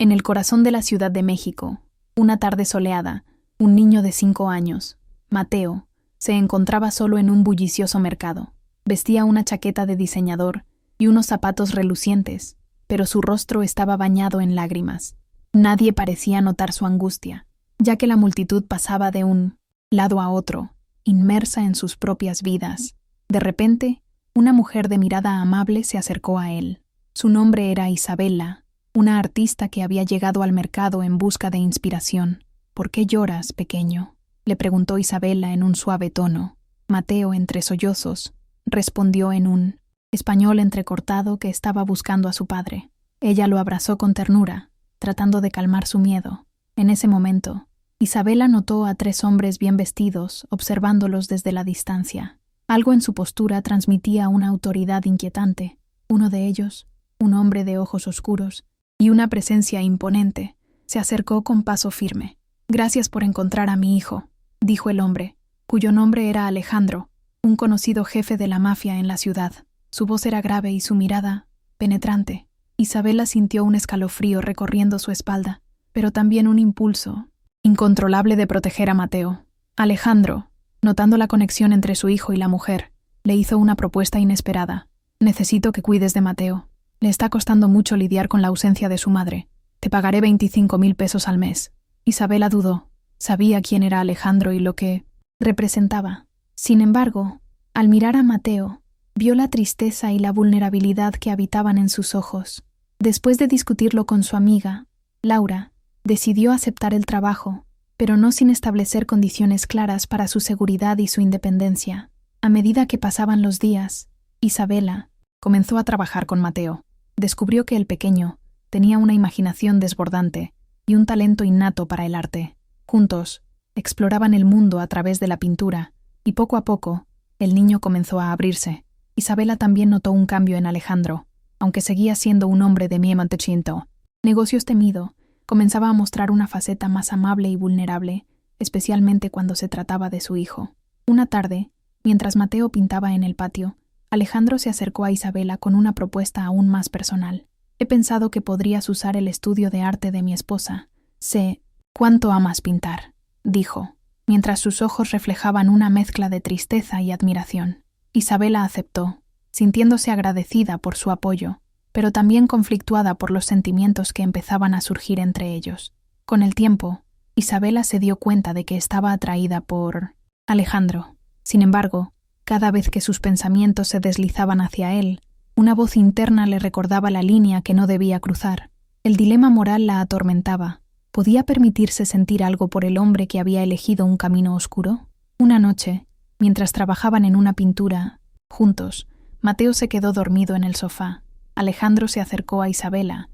En el corazón de la Ciudad de México, una tarde soleada, un niño de 5 años, Mateo, se encontraba solo en un bullicioso mercado. Vestía una chaqueta de diseñador y unos zapatos relucientes, pero su rostro estaba bañado en lágrimas. Nadie parecía notar su angustia, ya que la multitud pasaba de un lado a otro, inmersa en sus propias vidas. De repente, una mujer de mirada amable se acercó a él. Su nombre era Isabela, una artista que había llegado al mercado en busca de inspiración. «¿Por qué lloras, pequeño?», le preguntó Isabela en un suave tono. Mateo, entre sollozos, respondió en un español entrecortado que estaba buscando a su padre. Ella lo abrazó con ternura, tratando de calmar su miedo. En ese momento, Isabela notó a 3 hombres bien vestidos, observándolos desde la distancia. Algo en su postura transmitía una autoridad inquietante. Uno de ellos, un hombre de ojos oscuros y una presencia imponente, se acercó con paso firme. «Gracias por encontrar a mi hijo», dijo el hombre, cuyo nombre era Alejandro, un conocido jefe de la mafia en la ciudad. Su voz era grave y su mirada penetrante. Isabela sintió un escalofrío recorriendo su espalda, pero también un impulso incontrolable de proteger a Mateo. Alejandro, notando la conexión entre su hijo y la mujer, le hizo una propuesta inesperada. «Necesito que cuides de Mateo. Le está costando mucho lidiar con la ausencia de su madre. Te pagaré 25,000 pesos al mes». Isabela dudó. Sabía quién era Alejandro y lo que representaba. Sin embargo, al mirar a Mateo, vio la tristeza y la vulnerabilidad que habitaban en sus ojos. Después de discutirlo con su amiga, Laura, decidió aceptar el trabajo, pero no sin establecer condiciones claras para su seguridad y su independencia. A medida que pasaban los días, Isabela comenzó a trabajar con Mateo. Descubrió que el pequeño tenía una imaginación desbordante y un talento innato para el arte. Juntos, exploraban el mundo a través de la pintura, y poco a poco, el niño comenzó a abrirse. Isabela también notó un cambio en Alejandro, aunque seguía siendo un hombre de mie Montechinto. Negocios temido, comenzaba a mostrar una faceta más amable y vulnerable, especialmente cuando se trataba de su hijo. Una tarde, mientras Mateo pintaba en el patio, Alejandro se acercó a Isabela con una propuesta aún más personal. «He pensado que podrías usar el estudio de arte de mi esposa. Sé cuánto amas pintar», dijo, mientras sus ojos reflejaban una mezcla de tristeza y admiración. Isabela aceptó, sintiéndose agradecida por su apoyo, pero también conflictuada por los sentimientos que empezaban a surgir entre ellos. Con el tiempo, Isabela se dio cuenta de que estaba atraída por Alejandro. Sin embargo, cada vez que sus pensamientos se deslizaban hacia él, una voz interna le recordaba la línea que no debía cruzar. El dilema moral la atormentaba. ¿Podía permitirse sentir algo por el hombre que había elegido un camino oscuro? Una noche, mientras trabajaban en una pintura, juntos, Mateo se quedó dormido en el sofá. Alejandro se acercó a Isabela,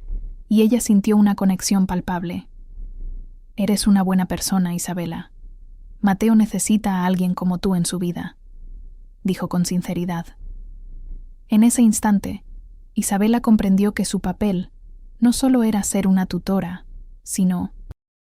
y ella sintió una conexión palpable. «Eres una buena persona, Isabela. Mateo necesita a alguien como tú en su vida», dijo con sinceridad. En ese instante, Isabela comprendió que su papel no solo era ser una tutora, sino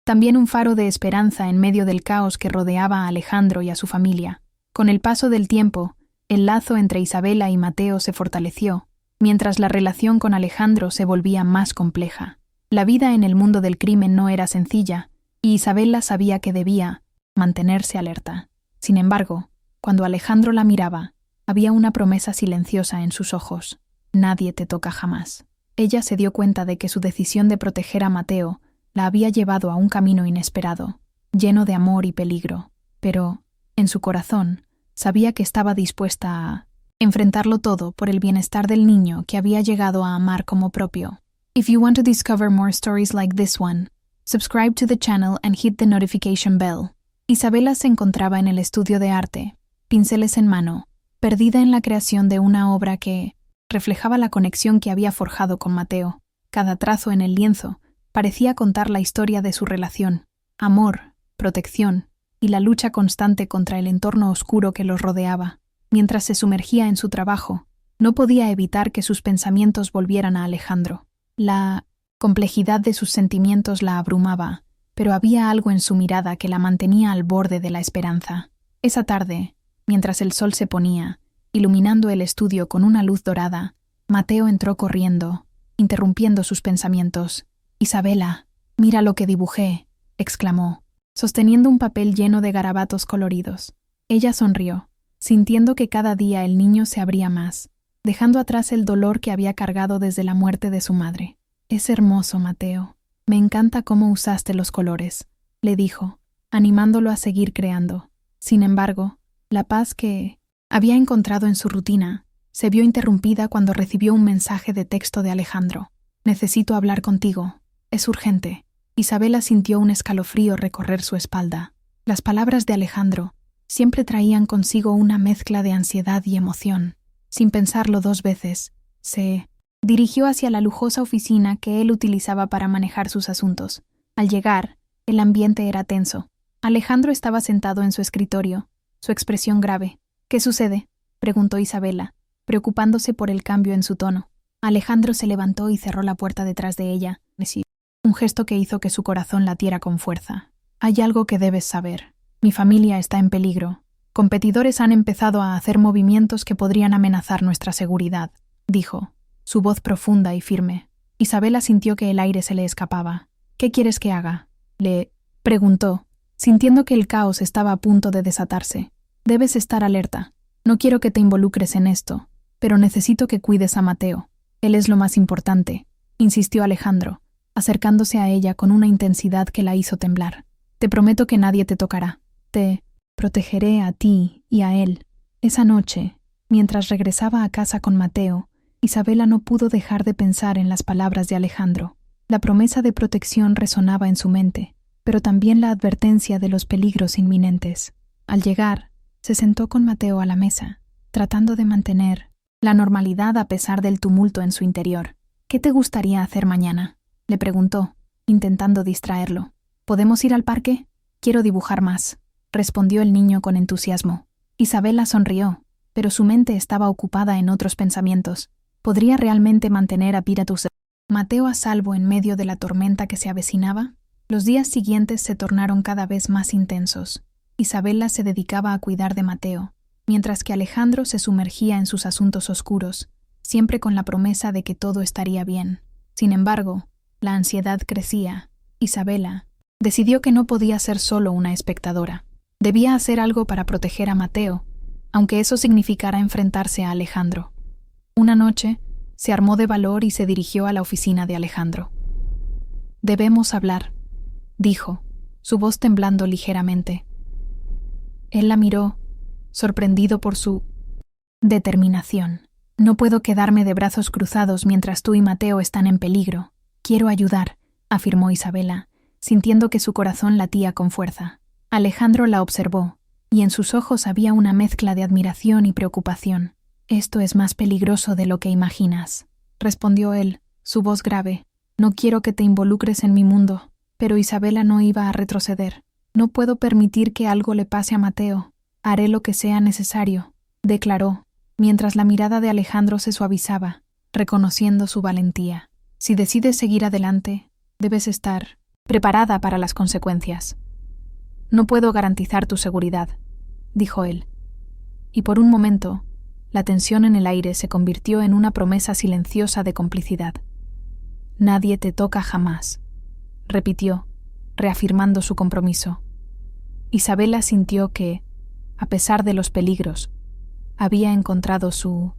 también un faro de esperanza en medio del caos que rodeaba a Alejandro y a su familia. Con el paso del tiempo, el lazo entre Isabela y Mateo se fortaleció, mientras la relación con Alejandro se volvía más compleja. La vida en el mundo del crimen no era sencilla, y Isabela sabía que debía mantenerse alerta. Sin embargo, cuando Alejandro la miraba, había una promesa silenciosa en sus ojos. «Nadie te toca jamás». Ella se dio cuenta de que su decisión de proteger a Mateo la había llevado a un camino inesperado, lleno de amor y peligro, pero, en su corazón, sabía que estaba dispuesta a enfrentarlo todo por el bienestar del niño que había llegado a amar como propio. If you want to discover more stories like this one, subscribe to the channel and hit the notification bell. Isabela se encontraba en el estudio de arte, pinceles en mano, perdida en la creación de una obra que reflejaba la conexión que había forjado con Mateo. Cada trazo en el lienzo parecía contar la historia de su relación, amor, protección y la lucha constante contra el entorno oscuro que los rodeaba. Mientras se sumergía en su trabajo, no podía evitar que sus pensamientos volvieran a Alejandro. La complejidad de sus sentimientos la abrumaba, pero había algo en su mirada que la mantenía al borde de la esperanza. Esa tarde, mientras el sol se ponía, iluminando el estudio con una luz dorada, Mateo entró corriendo, interrumpiendo sus pensamientos. «Isabela, mira lo que dibujé», exclamó, sosteniendo un papel lleno de garabatos coloridos. Ella sonrió, sintiendo que cada día el niño se abría más, dejando atrás el dolor que había cargado desde la muerte de su madre. «Es hermoso, Mateo. Me encanta cómo usaste los colores», le dijo, animándolo a seguir creando. Sin embargo, la paz que había encontrado en su rutina se vio interrumpida cuando recibió un mensaje de texto de Alejandro. «Necesito hablar contigo. Es urgente». Isabela sintió un escalofrío recorrer su espalda. Las palabras de Alejandro siempre traían consigo una mezcla de ansiedad y emoción. Sin pensarlo 2 veces, se dirigió hacia la lujosa oficina que él utilizaba para manejar sus asuntos. Al llegar, el ambiente era tenso. Alejandro estaba sentado en su escritorio, su expresión grave. «¿Qué sucede?», preguntó Isabela, preocupándose por el cambio en su tono. Alejandro se levantó y cerró la puerta detrás de ella, un gesto que hizo que su corazón latiera con fuerza. «Hay algo que debes saber. Mi familia está en peligro. Competidores han empezado a hacer movimientos que podrían amenazar nuestra seguridad», dijo, su voz profunda y firme. Isabela sintió que el aire se le escapaba. «¿Qué quieres que haga?», le preguntó, sintiendo que el caos estaba a punto de desatarse. «Debes estar alerta. No quiero que te involucres en esto, pero necesito que cuides a Mateo. Él es lo más importante», insistió Alejandro, acercándose a ella con una intensidad que la hizo temblar. «Te prometo que nadie te tocará. Te protegeré a ti y a él». Esa noche, mientras regresaba a casa con Mateo, Isabela no pudo dejar de pensar en las palabras de Alejandro. La promesa de protección resonaba en su mente, pero también la advertencia de los peligros inminentes. Al llegar, se sentó con Mateo a la mesa, tratando de mantener la normalidad a pesar del tumulto en su interior. «¿Qué te gustaría hacer mañana?», le preguntó, intentando distraerlo. «¿Podemos ir al parque? Quiero dibujar más», respondió el niño con entusiasmo. Isabela sonrió, pero su mente estaba ocupada en otros pensamientos. ¿Podría realmente mantener a Mateo a salvo en medio de la tormenta que se avecinaba? Los días siguientes se tornaron cada vez más intensos. Isabela se dedicaba a cuidar de Mateo, mientras que Alejandro se sumergía en sus asuntos oscuros, siempre con la promesa de que todo estaría bien. Sin embargo, la ansiedad crecía. Isabela decidió que no podía ser solo una espectadora. Debía hacer algo para proteger a Mateo, aunque eso significara enfrentarse a Alejandro. Una noche, se armó de valor y se dirigió a la oficina de Alejandro. «Debemos hablar», dijo, su voz temblando ligeramente. Él la miró, sorprendido por su determinación. «No puedo quedarme de brazos cruzados mientras tú y Mateo están en peligro. Quiero ayudar», afirmó Isabela, sintiendo que su corazón latía con fuerza. Alejandro la observó, y en sus ojos había una mezcla de admiración y preocupación. «Esto es más peligroso de lo que imaginas», respondió él, su voz grave. «No quiero que te involucres en mi mundo». Pero Isabela no iba a retroceder. «No puedo permitir que algo le pase a Mateo. Haré lo que sea necesario», declaró, mientras la mirada de Alejandro se suavizaba, reconociendo su valentía. «Si decides seguir adelante, debes estar preparada para las consecuencias». «No puedo garantizar tu seguridad», dijo él. Y por un momento, la tensión en el aire se convirtió en una promesa silenciosa de complicidad. «Nadie te toca jamás», repitió, reafirmando su compromiso. Isabela sintió que, a pesar de los peligros, había encontrado su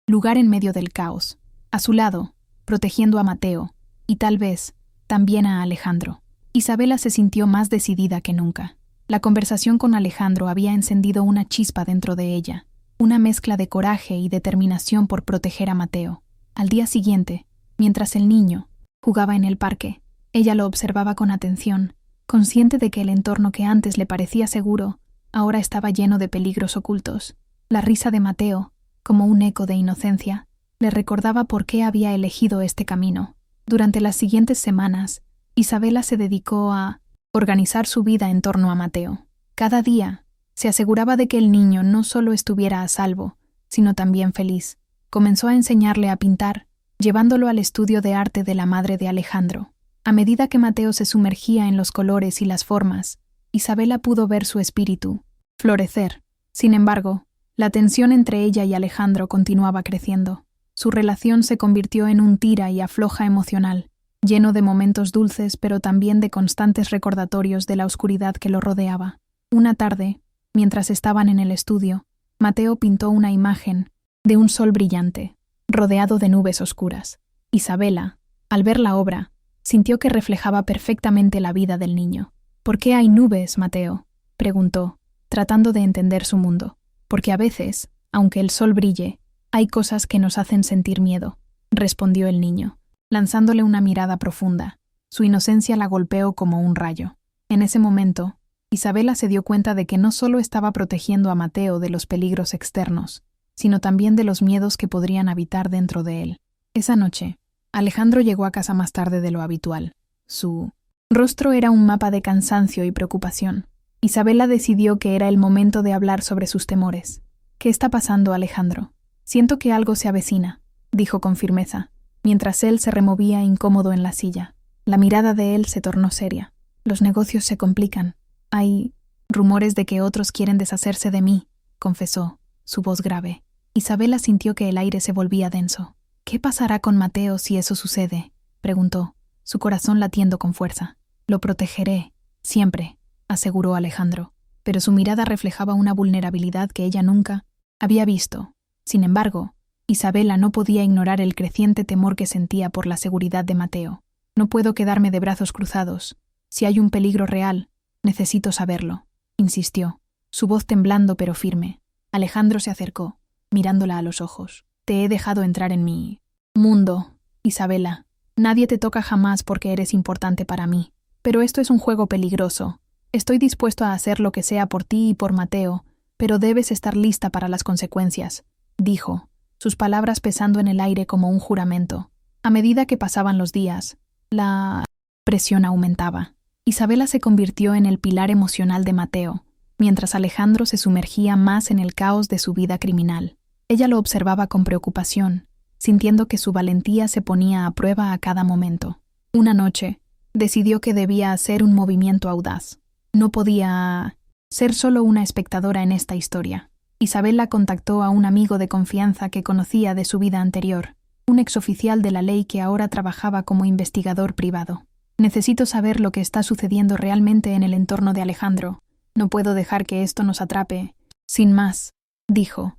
lugar en medio del caos, a su lado, protegiendo a Mateo, y tal vez también a Alejandro. Isabela se sintió más decidida que nunca. La conversación con Alejandro había encendido una chispa dentro de ella, una mezcla de coraje y determinación por proteger a Mateo. Al día siguiente, mientras el niño jugaba en el parque, ella lo observaba con atención, consciente de que el entorno que antes le parecía seguro, ahora estaba lleno de peligros ocultos. La risa de Mateo, como un eco de inocencia, le recordaba por qué había elegido este camino. Durante las siguientes semanas, Isabela se dedicó a organizar su vida en torno a Mateo. Cada día, se aseguraba de que el niño no solo estuviera a salvo, sino también feliz. Comenzó a enseñarle a pintar, llevándolo al estudio de arte de la madre de Alejandro. A medida que Mateo se sumergía en los colores y las formas, Isabela pudo ver su espíritu florecer. Sin embargo, la tensión entre ella y Alejandro continuaba creciendo. Su relación se convirtió en un tira y afloja emocional, lleno de momentos dulces pero también de constantes recordatorios de la oscuridad que lo rodeaba. Una tarde, mientras estaban en el estudio, Mateo pintó una imagen de un sol brillante, rodeado de nubes oscuras. Isabela, al ver la obra, sintió que reflejaba perfectamente la vida del niño. «¿Por qué hay nubes, Mateo?», preguntó, tratando de entender su mundo. «Porque a veces, aunque el sol brille, hay cosas que nos hacen sentir miedo», respondió el niño, lanzándole una mirada profunda. Su inocencia la golpeó como un rayo. En ese momento, Isabela se dio cuenta de que no solo estaba protegiendo a Mateo de los peligros externos, sino también de los miedos que podrían habitar dentro de él. Esa noche, Alejandro llegó a casa más tarde de lo habitual. Su rostro era un mapa de cansancio y preocupación. Isabela decidió que era el momento de hablar sobre sus temores. «¿Qué está pasando, Alejandro? Siento que algo se avecina», dijo con firmeza, mientras él se removía incómodo en la silla. La mirada de él se tornó seria. «Los negocios se complican. Hay rumores de que otros quieren deshacerse de mí», confesó, su voz grave. Isabela sintió que el aire se volvía denso. «¿Qué pasará con Mateo si eso sucede?», preguntó, su corazón latiendo con fuerza. «Lo protegeré, siempre», aseguró Alejandro, pero su mirada reflejaba una vulnerabilidad que ella nunca había visto. Sin embargo, Isabela no podía ignorar el creciente temor que sentía por la seguridad de Mateo. «No puedo quedarme de brazos cruzados. Si hay un peligro real, necesito saberlo», insistió, su voz temblando pero firme. Alejandro se acercó, mirándola a los ojos. «Te he dejado entrar en mi mundo, Isabela. Nadie te toca jamás porque eres importante para mí. Pero esto es un juego peligroso. Estoy dispuesto a hacer lo que sea por ti y por Mateo, pero debes estar lista para las consecuencias», dijo, sus palabras pesando en el aire como un juramento. A medida que pasaban los días, la presión aumentaba. Isabela se convirtió en el pilar emocional de Mateo, mientras Alejandro se sumergía más en el caos de su vida criminal. Ella lo observaba con preocupación, sintiendo que su valentía se ponía a prueba a cada momento. Una noche, decidió que debía hacer un movimiento audaz. No podía ser solo una espectadora en esta historia. Isabela contactó a un amigo de confianza que conocía de su vida anterior, un exoficial de la ley que ahora trabajaba como investigador privado. «Necesito saber lo que está sucediendo realmente en el entorno de Alejandro. No puedo dejar que esto nos atrape. Sin más», dijo,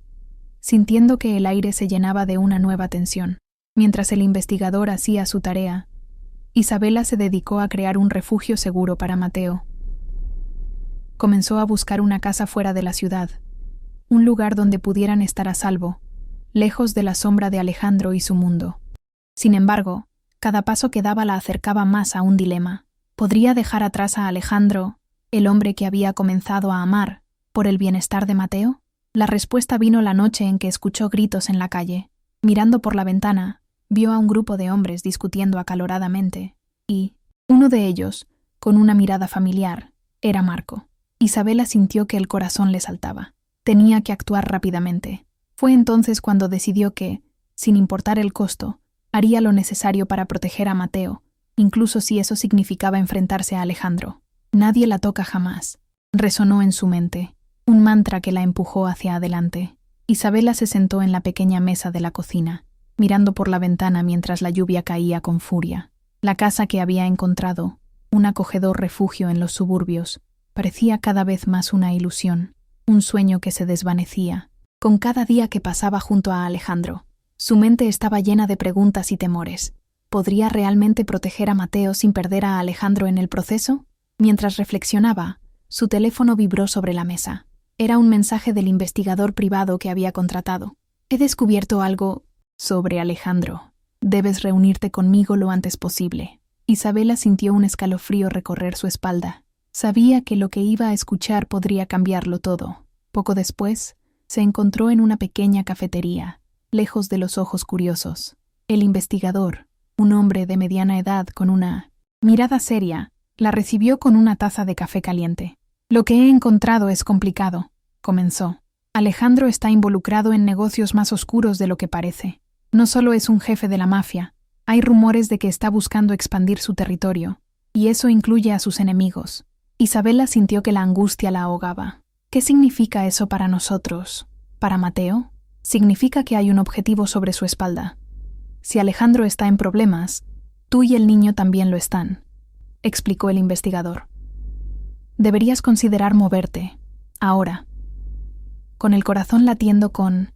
sintiendo que el aire se llenaba de una nueva tensión. Mientras el investigador hacía su tarea, Isabela se dedicó a crear un refugio seguro para Mateo. Comenzó a buscar una casa fuera de la ciudad, un lugar donde pudieran estar a salvo, lejos de la sombra de Alejandro y su mundo. Sin embargo, cada paso que daba la acercaba más a un dilema. ¿Podría dejar atrás a Alejandro, el hombre que había comenzado a amar, por el bienestar de Mateo? La respuesta vino la noche en que escuchó gritos en la calle. Mirando por la ventana, vio a un grupo de hombres discutiendo acaloradamente, y uno de ellos, con una mirada familiar, era Marco. Isabela sintió que el corazón le saltaba. Tenía que actuar rápidamente. Fue entonces cuando decidió que, sin importar el costo, haría lo necesario para proteger a Mateo, incluso si eso significaba enfrentarse a Alejandro. «Nadie la toca jamás», resonó en su mente, un mantra que la empujó hacia adelante. Isabela se sentó en la pequeña mesa de la cocina, mirando por la ventana mientras la lluvia caía con furia. La casa que había encontrado, un acogedor refugio en los suburbios, parecía cada vez más una ilusión, un sueño que se desvanecía con cada día que pasaba junto a Alejandro. Su mente estaba llena de preguntas y temores. ¿Podría realmente proteger a Mateo sin perder a Alejandro en el proceso? Mientras reflexionaba, su teléfono vibró sobre la mesa. Era un mensaje del investigador privado que había contratado. «He descubierto algo sobre Alejandro. Debes reunirte conmigo lo antes posible». Isabela sintió un escalofrío recorrer su espalda. Sabía que lo que iba a escuchar podría cambiarlo todo. Poco después, se encontró en una pequeña cafetería, lejos de los ojos curiosos. El investigador, un hombre de mediana edad con una mirada seria, la recibió con una taza de café caliente. «Lo que he encontrado es complicado», comenzó. «Alejandro está involucrado en negocios más oscuros de lo que parece. No solo es un jefe de la mafia, hay rumores de que está buscando expandir su territorio, y eso incluye a sus enemigos». Isabela sintió que la angustia la ahogaba. «¿Qué significa eso para nosotros? ¿Para Mateo? Significa que hay un objetivo sobre su espalda. Si Alejandro está en problemas, Tú y el niño también lo están, explicó el investigador. Deberías considerar moverte, ahora. Con el corazón latiendo con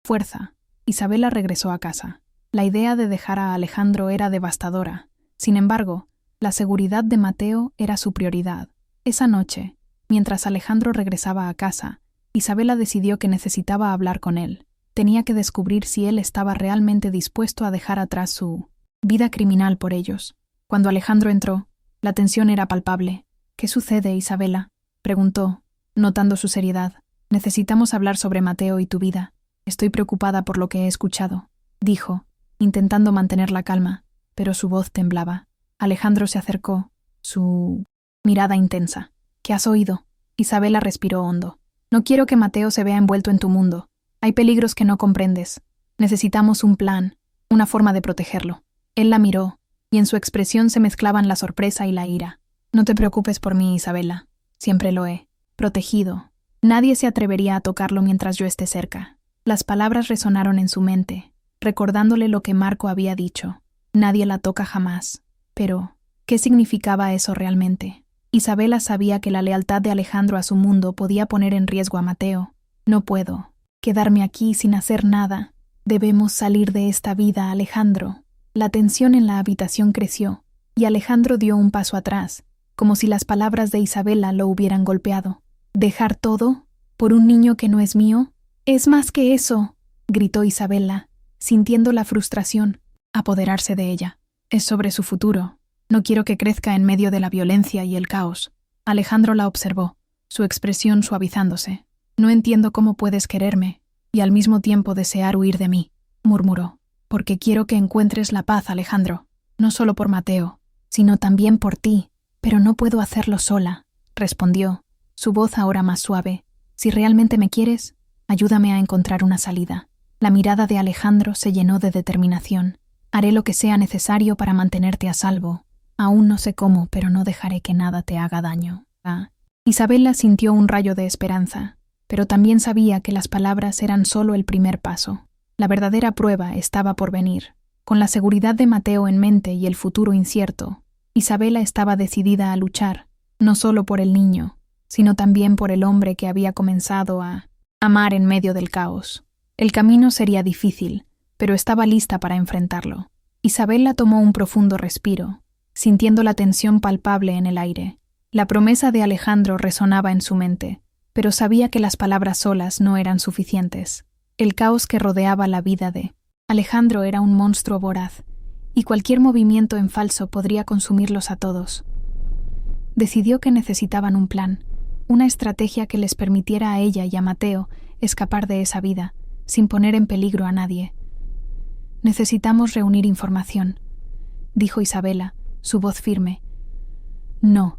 fuerza, Isabela regresó a casa. La idea de dejar a Alejandro era devastadora. Sin embargo, la seguridad de Mateo era su prioridad. Esa noche, mientras Alejandro regresaba a casa, Isabela decidió que necesitaba hablar con él. Tenía que descubrir si él estaba realmente dispuesto a dejar atrás su vida criminal por ellos. Cuando Alejandro entró, la tensión era palpable. «¿Qué sucede, Isabela?», preguntó, notando su seriedad. «Necesitamos hablar sobre Mateo y tu vida. Estoy preocupada por lo que he escuchado», dijo, intentando mantener la calma, pero su voz temblaba. Alejandro se acercó, su mirada intensa. «¿Qué has oído?». Isabela respiró hondo. «No quiero que Mateo se vea envuelto en tu mundo. Hay peligros que no comprendes. Necesitamos un plan, una forma de protegerlo». Él la miró, y en su expresión se mezclaban la sorpresa y la ira. «No te preocupes por mí, Isabela. Siempre lo he protegido. Nadie se atrevería a tocarlo mientras yo esté cerca». Las palabras resonaron en su mente, recordándole lo que Marco había dicho. Nadie la toca jamás. Pero, ¿qué significaba eso realmente? Isabela sabía que la lealtad de Alejandro a su mundo podía poner en riesgo a Mateo. «No puedo quedarme aquí sin hacer nada. Debemos salir de esta vida, Alejandro». La tensión en la habitación creció, y Alejandro dio un paso atrás, como si las palabras de Isabela lo hubieran golpeado. «¿Dejar todo? ¿Por un niño que no es mío?». «Es más que eso», gritó Isabela, sintiendo la frustración apoderarse de ella. «Es sobre su futuro. No quiero que crezca en medio de la violencia y el caos». Alejandro la observó, su expresión suavizándose. «No entiendo cómo puedes quererme y al mismo tiempo desear huir de mí», murmuró. «Porque quiero que encuentres la paz, Alejandro. No solo por Mateo, sino también por ti. Pero no puedo hacerlo sola», respondió, su voz ahora más suave. «Si realmente me quieres, ayúdame a encontrar una salida». La mirada de Alejandro se llenó de determinación. «Haré lo que sea necesario para mantenerte a salvo. Aún no sé cómo, pero no dejaré que nada te haga daño». Isabela sintió un rayo de esperanza, pero también sabía que las palabras eran solo el primer paso. La verdadera prueba estaba por venir. Con la seguridad de Mateo en mente y el futuro incierto, Isabela estaba decidida a luchar, no solo por el niño, sino también por el hombre que había comenzado a amar en medio del caos. El camino sería difícil, pero estaba lista para enfrentarlo. Isabela tomó un profundo respiro, sintiendo la tensión palpable en el aire. La promesa de Alejandro resonaba en su mente, pero sabía que las palabras solas no eran suficientes. El caos que rodeaba la vida de Alejandro era un monstruo voraz, y cualquier movimiento en falso podría consumirlos a todos. Decidió que necesitaban un plan, una estrategia que les permitiera a ella y a Mateo escapar de esa vida, sin poner en peligro a nadie. «Necesitamos reunir información», dijo Isabela, su voz firme. «No.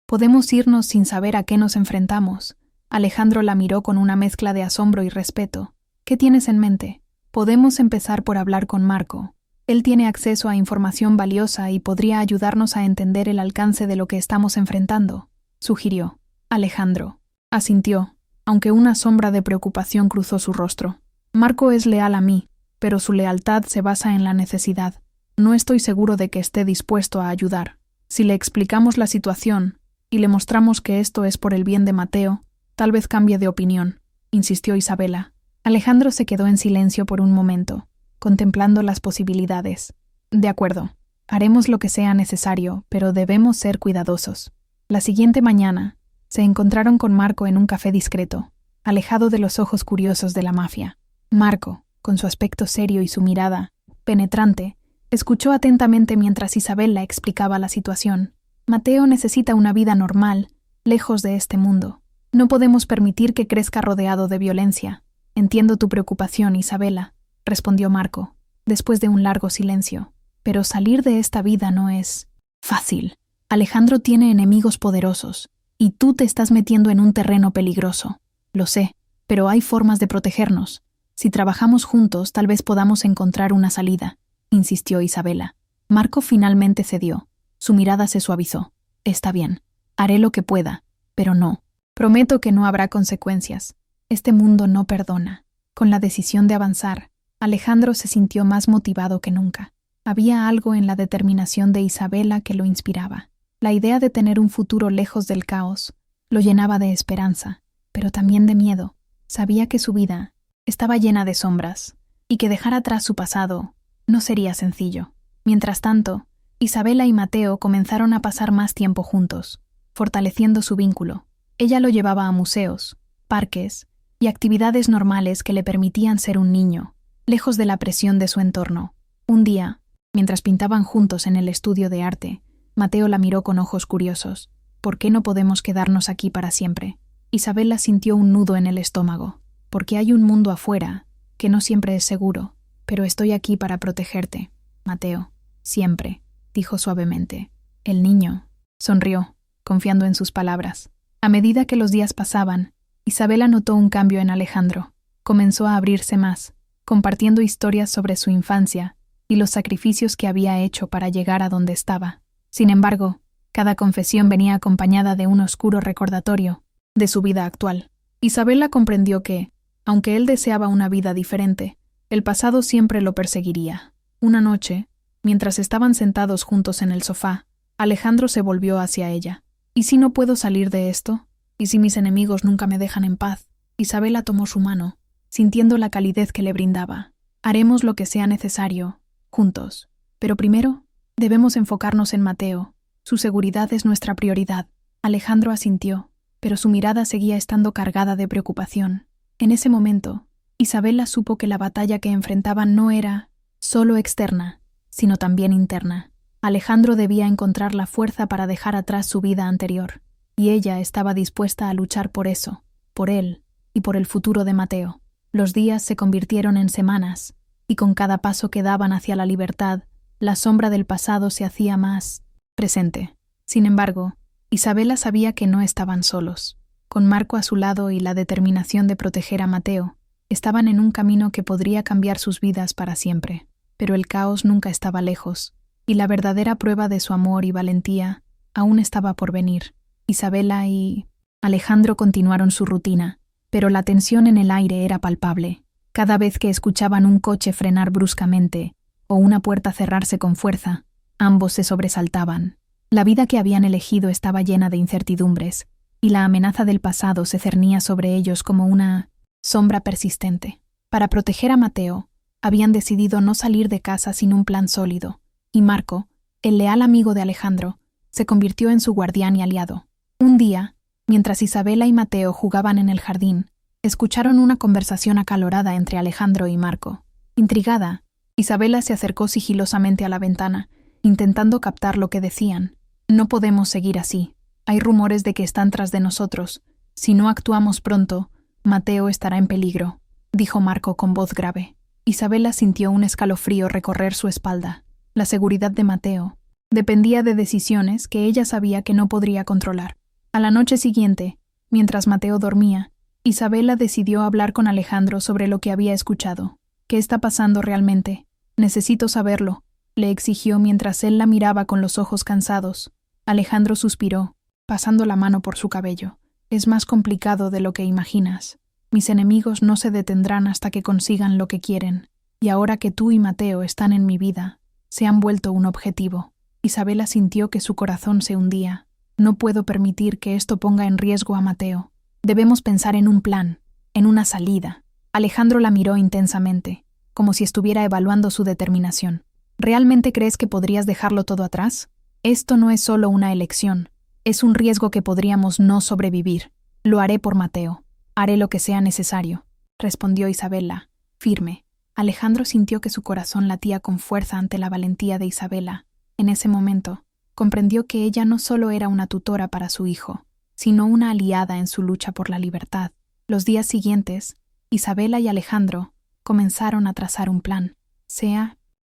Podemos irnos sin saber a qué nos enfrentamos». Alejandro la miró con una mezcla de asombro y respeto. «¿Qué tienes en mente?». «Podemos empezar por hablar con Marco. Él tiene acceso a información valiosa y podría ayudarnos a entender el alcance de lo que estamos enfrentando», sugirió. Alejandro asintió, aunque una sombra de preocupación cruzó su rostro. «Marco es leal a mí, pero su lealtad se basa en la necesidad. No estoy seguro de que esté dispuesto a ayudar. Si le explicamos la situación y le mostramos que esto es por el bien de Mateo, tal vez cambie de opinión», insistió Isabela. Alejandro se quedó en silencio por un momento, contemplando las posibilidades. «De acuerdo, haremos lo que sea necesario, pero debemos ser cuidadosos». La siguiente mañana, se encontraron con Marco en un café discreto, alejado de los ojos curiosos de la mafia. Marco, con su aspecto serio y su mirada penetrante, escuchó atentamente mientras Isabela explicaba la situación. «Mateo necesita una vida normal, lejos de este mundo. No podemos permitir que crezca rodeado de violencia». «Entiendo tu preocupación, Isabela», respondió Marco, después de un largo silencio. «Pero salir de esta vida no es fácil. Alejandro tiene enemigos poderosos, y tú te estás metiendo en un terreno peligroso. Lo sé, pero hay formas de protegernos. Si trabajamos juntos, tal vez podamos encontrar una salida», insistió Isabela. Marco finalmente cedió. Su mirada se suavizó. «Está bien. Haré lo que pueda, pero no. Prometo que no habrá consecuencias. Este mundo no perdona». Con la decisión de avanzar, Alejandro se sintió más motivado que nunca. Había algo en la determinación de Isabela que lo inspiraba. La idea de tener un futuro lejos del caos lo llenaba de esperanza, pero también de miedo. Sabía que su vida estaba llena de sombras y que dejar atrás su pasado no sería sencillo. Mientras tanto, Isabela y Mateo comenzaron a pasar más tiempo juntos, fortaleciendo su vínculo. Ella lo llevaba a museos, parques y actividades normales que le permitían ser un niño, lejos de la presión de su entorno. Un día, mientras pintaban juntos en el estudio de arte, Mateo la miró con ojos curiosos. ¿Por qué no podemos quedarnos aquí para siempre? Isabela sintió un nudo en el estómago. Porque hay un mundo afuera, que no siempre es seguro, pero estoy aquí para protegerte, Mateo. Siempre, dijo suavemente. El niño sonrió, confiando en sus palabras. A medida que los días pasaban, Isabela notó un cambio en Alejandro. Comenzó a abrirse más, compartiendo historias sobre su infancia y los sacrificios que había hecho para llegar a donde estaba. Sin embargo, cada confesión venía acompañada de un oscuro recordatorio de su vida actual. Isabela comprendió que, aunque él deseaba una vida diferente, el pasado siempre lo perseguiría. Una noche, mientras estaban sentados juntos en el sofá, Alejandro se volvió hacia ella. ¿Y si no puedo salir de esto? ¿Y si mis enemigos nunca me dejan en paz? Isabela tomó su mano, sintiendo la calidez que le brindaba. Haremos lo que sea necesario, juntos. Pero primero, debemos enfocarnos en Mateo. Su seguridad es nuestra prioridad. Alejandro asintió, pero su mirada seguía estando cargada de preocupación. En ese momento, Isabela supo que la batalla que enfrentaban no era solo externa, sino también interna. Alejandro debía encontrar la fuerza para dejar atrás su vida anterior, y ella estaba dispuesta a luchar por eso, por él y por el futuro de Mateo. Los días se convirtieron en semanas, y con cada paso que daban hacia la libertad, la sombra del pasado se hacía más presente. Sin embargo, Isabela sabía que no estaban solos. Con Marco a su lado y la determinación de proteger a Mateo, estaban en un camino que podría cambiar sus vidas para siempre. Pero el caos nunca estaba lejos, y la verdadera prueba de su amor y valentía aún estaba por venir. Isabela y Alejandro continuaron su rutina, pero la tensión en el aire era palpable. Cada vez que escuchaban un coche frenar bruscamente o una puerta cerrarse con fuerza, ambos se sobresaltaban. La vida que habían elegido estaba llena de incertidumbres, y la amenaza del pasado se cernía sobre ellos como una sombra persistente. Para proteger a Mateo, habían decidido no salir de casa sin un plan sólido, y Marco, el leal amigo de Alejandro, se convirtió en su guardián y aliado. Un día, mientras Isabela y Mateo jugaban en el jardín, escucharon una conversación acalorada entre Alejandro y Marco. Intrigada, Isabela se acercó sigilosamente a la ventana, intentando captar lo que decían. No podemos seguir así. Hay rumores de que están tras de nosotros. Si no actuamos pronto, Mateo estará en peligro, dijo Marco con voz grave. Isabela sintió un escalofrío recorrer su espalda. La seguridad de Mateo dependía de decisiones que ella sabía que no podría controlar. A la noche siguiente, mientras Mateo dormía, Isabela decidió hablar con Alejandro sobre lo que había escuchado. ¿Qué está pasando realmente? Necesito saberlo, le exigió mientras él la miraba con los ojos cansados. Alejandro suspiró, pasando la mano por su cabello. Es más complicado de lo que imaginas. Mis enemigos no se detendrán hasta que consigan lo que quieren. Y ahora que tú y Mateo están en mi vida, se han vuelto un objetivo. Isabela sintió que su corazón se hundía. No puedo permitir que esto ponga en riesgo a Mateo. Debemos pensar en un plan, en una salida. Alejandro la miró intensamente, como si estuviera evaluando su determinación. ¿Realmente crees que podrías dejarlo todo atrás? Esto no es solo una elección. Es un riesgo que podríamos no sobrevivir. Lo haré por Mateo. Haré lo que sea necesario, respondió Isabela, firme. Alejandro sintió que su corazón latía con fuerza ante la valentía de Isabela. En ese momento, comprendió que ella no solo era una tutora para su hijo, sino una aliada en su lucha por la libertad. Los días siguientes, Isabela y Alejandro comenzaron a trazar un plan.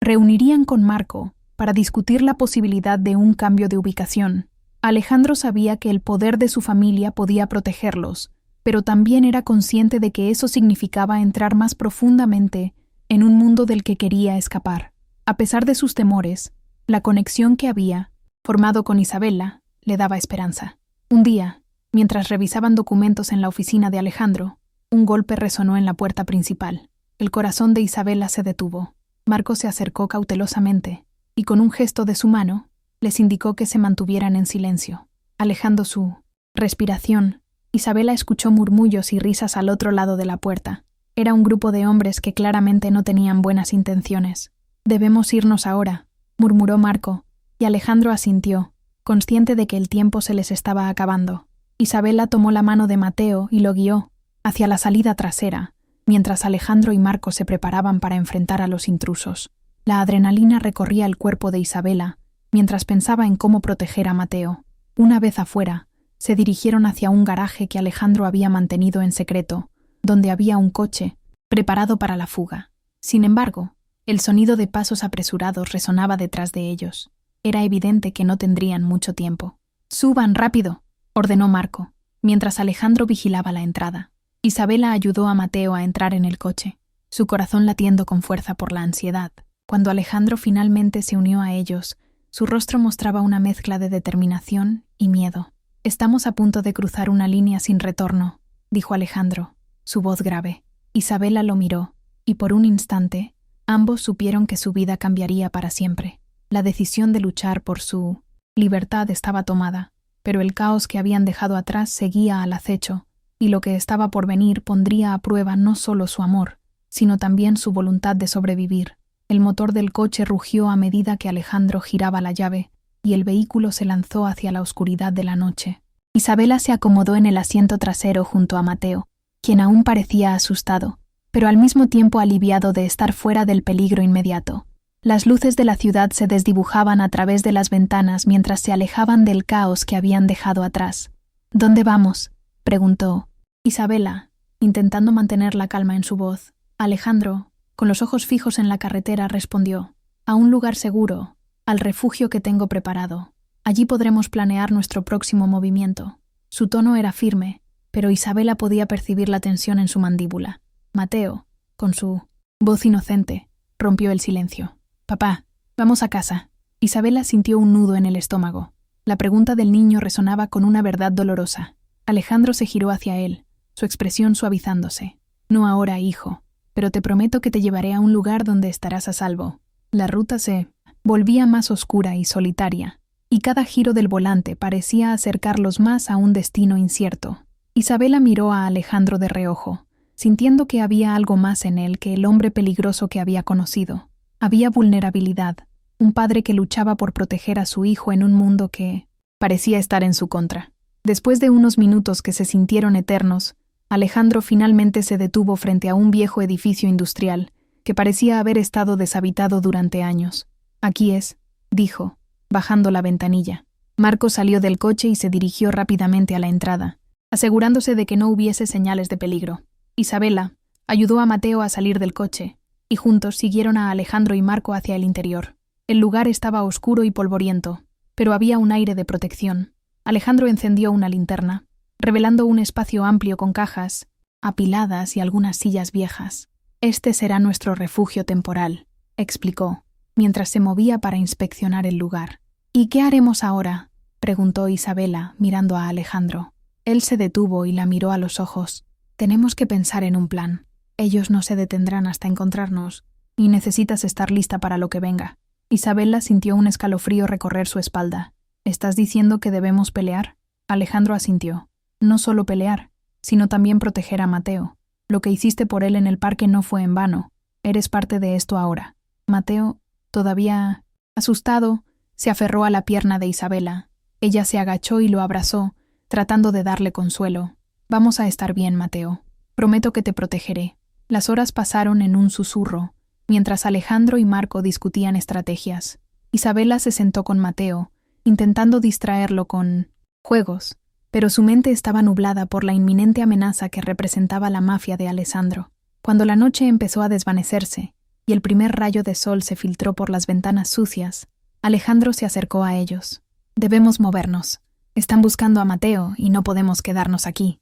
Reunirían con Marco para discutir la posibilidad de un cambio de ubicación. Alejandro sabía que el poder de su familia podía protegerlos, pero también era consciente de que eso significaba entrar más profundamente en un mundo del que quería escapar. A pesar de sus temores, la conexión que había formado con Isabela le daba esperanza. Un día, mientras revisaban documentos en la oficina de Alejandro, un golpe resonó en la puerta principal. El corazón de Isabela se detuvo. Marco se acercó cautelosamente, y con un gesto de su mano, les indicó que se mantuvieran en silencio. Alejando su respiración, Isabela escuchó murmullos y risas al otro lado de la puerta. Era un grupo de hombres que claramente no tenían buenas intenciones. «Debemos irnos ahora», murmuró Marco, y Alejandro asintió, consciente de que el tiempo se les estaba acabando. Isabela tomó la mano de Mateo y lo guió hacia la salida trasera, mientras Alejandro y Marco se preparaban para enfrentar a los intrusos. La adrenalina recorría el cuerpo de Isabela, mientras pensaba en cómo proteger a Mateo. Una vez afuera, se dirigieron hacia un garaje que Alejandro había mantenido en secreto, donde había un coche preparado para la fuga. Sin embargo, el sonido de pasos apresurados resonaba detrás de ellos. Era evidente que no tendrían mucho tiempo. «Suban rápido», ordenó Marco, mientras Alejandro vigilaba la entrada. Isabela ayudó a Mateo a entrar en el coche, su corazón latiendo con fuerza por la ansiedad. Cuando Alejandro finalmente se unió a ellos, su rostro mostraba una mezcla de determinación y miedo. «Estamos a punto de cruzar una línea sin retorno», dijo Alejandro, su voz grave. Isabela lo miró, y por un instante, ambos supieron que su vida cambiaría para siempre. La decisión de luchar por su libertad estaba tomada, pero el caos que habían dejado atrás seguía al acecho, y lo que estaba por venir pondría a prueba no solo su amor, sino también su voluntad de sobrevivir. El motor del coche rugió a medida que Alejandro giraba la llave, y el vehículo se lanzó hacia la oscuridad de la noche. Isabela se acomodó en el asiento trasero junto a Mateo, quien aún parecía asustado, pero al mismo tiempo aliviado de estar fuera del peligro inmediato. Las luces de la ciudad se desdibujaban a través de las ventanas mientras se alejaban del caos que habían dejado atrás. «¿Dónde vamos?», preguntó Isabela, intentando mantener la calma en su voz. Alejandro, con los ojos fijos en la carretera, respondió: «A un lugar seguro, al refugio que tengo preparado. Allí podremos planear nuestro próximo movimiento». Su tono era firme, pero Isabela podía percibir la tensión en su mandíbula. Mateo, con su voz inocente, rompió el silencio. «Papá, vamos a casa». Isabela sintió un nudo en el estómago. La pregunta del niño resonaba con una verdad dolorosa. Alejandro se giró hacia él, su expresión suavizándose. «No ahora, hijo, pero te prometo que te llevaré a un lugar donde estarás a salvo». La ruta se volvía más oscura y solitaria, y cada giro del volante parecía acercarlos más a un destino incierto. Isabela miró a Alejandro de reojo, sintiendo que había algo más en él que el hombre peligroso que había conocido. Había vulnerabilidad, un padre que luchaba por proteger a su hijo en un mundo que parecía estar en su contra. Después de unos minutos que se sintieron eternos, Alejandro finalmente se detuvo frente a un viejo edificio industrial que parecía haber estado deshabitado durante años. «Aquí es», dijo, bajando la ventanilla. Marco salió del coche y se dirigió rápidamente a la entrada, asegurándose de que no hubiese señales de peligro. Isabela ayudó a Mateo a salir del coche, y juntos siguieron a Alejandro y Marco hacia el interior. El lugar estaba oscuro y polvoriento, pero había un aire de protección. Alejandro encendió una linterna, revelando un espacio amplio con cajas apiladas y algunas sillas viejas. «Este será nuestro refugio temporal», explicó, mientras se movía para inspeccionar el lugar. «¿Y qué haremos ahora?», preguntó Isabela, mirando a Alejandro. Él se detuvo y la miró a los ojos. «Tenemos que pensar en un plan. Ellos no se detendrán hasta encontrarnos, y necesitas estar lista para lo que venga». Isabela sintió un escalofrío recorrer su espalda. «¿Estás diciendo que debemos pelear?». Alejandro asintió. «No solo pelear, sino también proteger a Mateo. Lo que hiciste por él en el parque no fue en vano. Eres parte de esto ahora». Mateo, todavía asustado, se aferró a la pierna de Isabela. Ella se agachó y lo abrazó, tratando de darle consuelo. «Vamos a estar bien, Mateo. Prometo que te protegeré». Las horas pasaron en un susurro, mientras Alejandro y Marco discutían estrategias. Isabela se sentó con Mateo, intentando distraerlo con juegos, pero su mente estaba nublada por la inminente amenaza que representaba la mafia de Alessandro. Cuando la noche empezó a desvanecerse y el primer rayo de sol se filtró por las ventanas sucias, Alejandro se acercó a ellos. «Debemos movernos. Están buscando a Mateo y no podemos quedarnos aquí».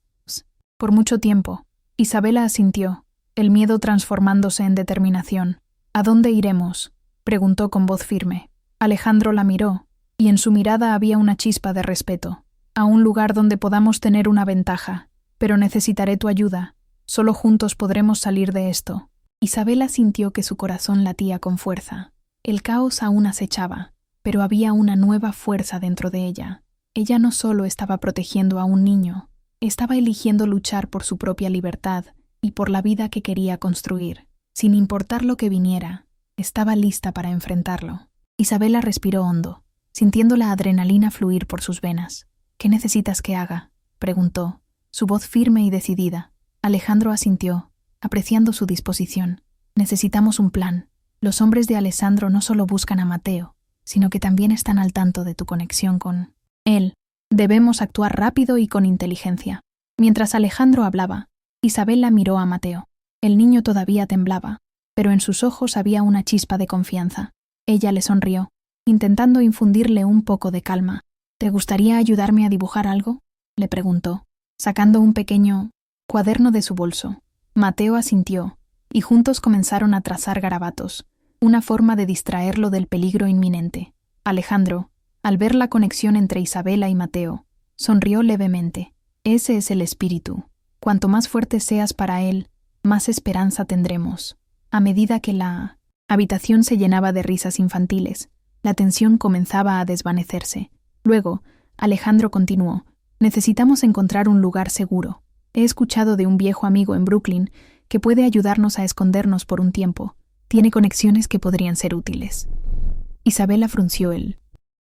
Por mucho tiempo, Isabela asintió, el miedo transformándose en determinación. «¿A dónde iremos?», preguntó con voz firme. Alejandro la miró, y en su mirada había una chispa de respeto. «A un lugar donde podamos tener una ventaja, pero necesitaré tu ayuda. Solo juntos podremos salir de esto». Isabela sintió que su corazón latía con fuerza. El caos aún acechaba, pero había una nueva fuerza dentro de ella. Ella no solo estaba protegiendo a un niño, estaba eligiendo luchar por su propia libertad y por la vida que quería construir. Sin importar lo que viniera, estaba lista para enfrentarlo. Isabela respiró hondo, sintiendo la adrenalina fluir por sus venas. «¿Qué necesitas que haga?», preguntó, su voz firme y decidida. Alejandro asintió, apreciando su disposición. «Necesitamos un plan. Los hombres de Alessandro no solo buscan a Mateo, sino que también están al tanto de tu conexión con él. Debemos actuar rápido y con inteligencia». Mientras Alejandro hablaba, Isabela miró a Mateo. El niño todavía temblaba, pero en sus ojos había una chispa de confianza. Ella le sonrió, intentando infundirle un poco de calma. «¿Te gustaría ayudarme a dibujar algo?», le preguntó, sacando un pequeño cuaderno de su bolso. Mateo asintió, y juntos comenzaron a trazar garabatos, una forma de distraerlo del peligro inminente. Alejandro, al ver la conexión entre Isabela y Mateo, sonrió levemente. «Ese es el espíritu. Cuanto más fuerte seas para él, más esperanza tendremos». A medida que la habitación se llenaba de risas infantiles, la tensión comenzaba a desvanecerse. Luego, Alejandro continuó: «Necesitamos encontrar un lugar seguro. He escuchado de un viejo amigo en Brooklyn que puede ayudarnos a escondernos por un tiempo. Tiene conexiones que podrían ser útiles». Isabela frunció el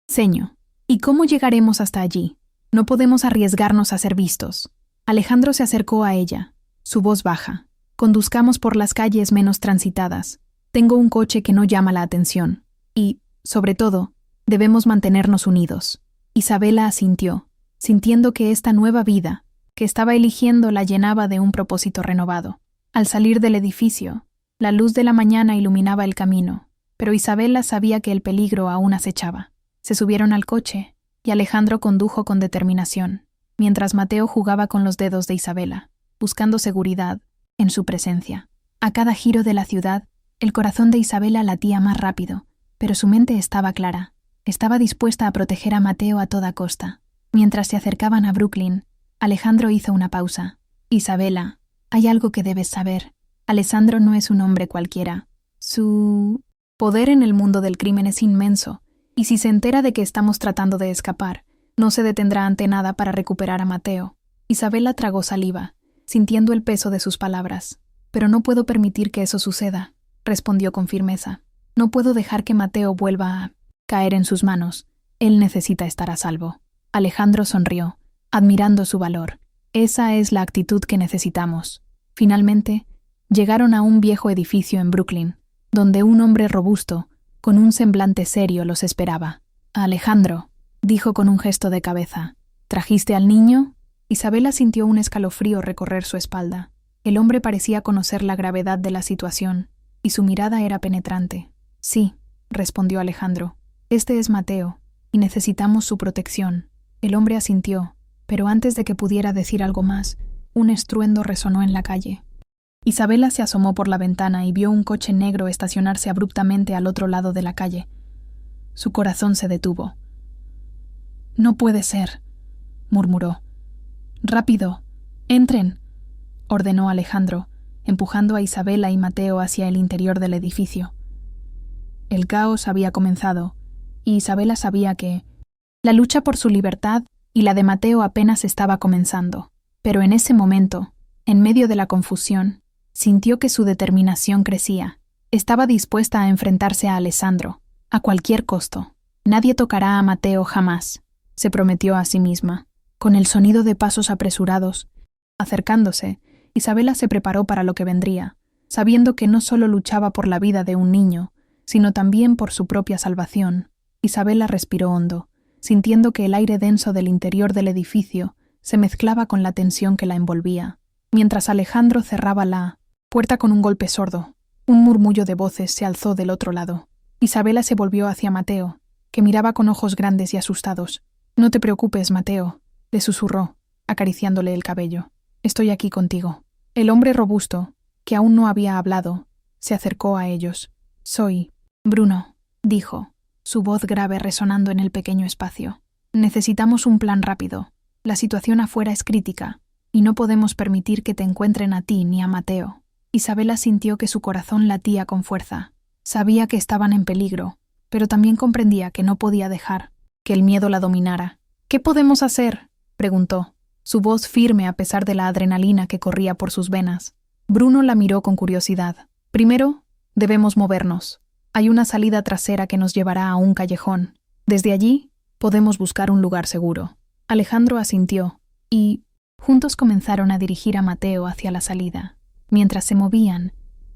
ceño. «¿Y cómo llegaremos hasta allí? No podemos arriesgarnos a ser vistos». Alejandro se acercó a ella, su voz baja. «Conduzcamos por las calles menos transitadas. Tengo un coche que no llama la atención. Y, sobre todo, debemos mantenernos unidos». Isabela asintió, sintiendo que esta nueva vida que estaba eligiendo la llenaba de un propósito renovado. Al salir del edificio, la luz de la mañana iluminaba el camino, pero Isabela sabía que el peligro aún acechaba. Se subieron al coche, y Alejandro condujo con determinación, mientras Mateo jugaba con los dedos de Isabela, buscando seguridad en su presencia. A cada giro de la ciudad, el corazón de Isabela latía más rápido, pero su mente estaba clara. Estaba dispuesta a proteger a Mateo a toda costa. Mientras se acercaban a Brooklyn, Alejandro hizo una pausa. «Isabela, hay algo que debes saber. Alessandro no es un hombre cualquiera. Su poder en el mundo del crimen es inmenso, y si se entera de que estamos tratando de escapar, no se detendrá ante nada para recuperar a Mateo». Isabela tragó saliva, sintiendo el peso de sus palabras. «Pero no puedo permitir que eso suceda», respondió con firmeza. «No puedo dejar que Mateo vuelva a caer en sus manos. Él necesita estar a salvo». Alejandro sonrió, admirando su valor. «Esa es la actitud que necesitamos». Finalmente, llegaron a un viejo edificio en Brooklyn, donde un hombre robusto, con un semblante serio, los esperaba. «Alejandro», dijo con un gesto de cabeza, «¿trajiste al niño?». Isabela sintió un escalofrío recorrer su espalda. El hombre parecía conocer la gravedad de la situación, y su mirada era penetrante. «Sí», respondió Alejandro, «este es Mateo, y necesitamos su protección». El hombre asintió, pero antes de que pudiera decir algo más, un estruendo resonó en la calle. Isabela se asomó por la ventana y vio un coche negro estacionarse abruptamente al otro lado de la calle. Su corazón se detuvo. «No puede ser», murmuró. «Rápido, entren», ordenó Alejandro, empujando a Isabela y Mateo hacia el interior del edificio. El caos había comenzado, y Isabela sabía que la lucha por su libertad y la de Mateo apenas estaba comenzando. Pero en ese momento, en medio de la confusión, sintió que su determinación crecía. Estaba dispuesta a enfrentarse a Alessandro, a cualquier costo. «Nadie tocará a Mateo jamás», se prometió a sí misma. Con el sonido de pasos apresurados, acercándose, Isabela se preparó para lo que vendría, sabiendo que no solo luchaba por la vida de un niño, sino también por su propia salvación. Isabela respiró hondo, sintiendo que el aire denso del interior del edificio se mezclaba con la tensión que la envolvía. Mientras Alejandro cerraba la puerta con un golpe sordo, un murmullo de voces se alzó del otro lado. Isabela se volvió hacia Mateo, que miraba con ojos grandes y asustados. «No te preocupes, Mateo», le susurró, acariciándole el cabello. «Estoy aquí contigo». El hombre robusto, que aún no había hablado, se acercó a ellos. «Soy Bruno», dijo, su voz grave resonando en el pequeño espacio. «Necesitamos un plan rápido. La situación afuera es crítica, y no podemos permitir que te encuentren a ti ni a Mateo». Isabela sintió que su corazón latía con fuerza. Sabía que estaban en peligro, pero también comprendía que no podía dejar que el miedo la dominara. «¿Qué podemos hacer?», preguntó, su voz firme a pesar de la adrenalina que corría por sus venas. Bruno la miró con curiosidad. «Primero, debemos movernos. Hay una salida trasera que nos llevará a un callejón. Desde allí, podemos buscar un lugar seguro». Alejandro asintió, y juntos comenzaron a dirigir a Mateo hacia la salida. Mientras se movían,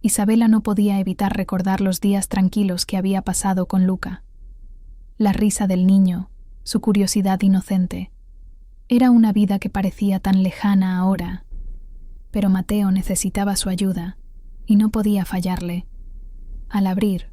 Isabela no podía evitar recordar los días tranquilos que había pasado con Luca. La risa del niño, su curiosidad inocente. Era una vida que parecía tan lejana ahora. Pero Mateo necesitaba su ayuda, y no podía fallarle. Al abrir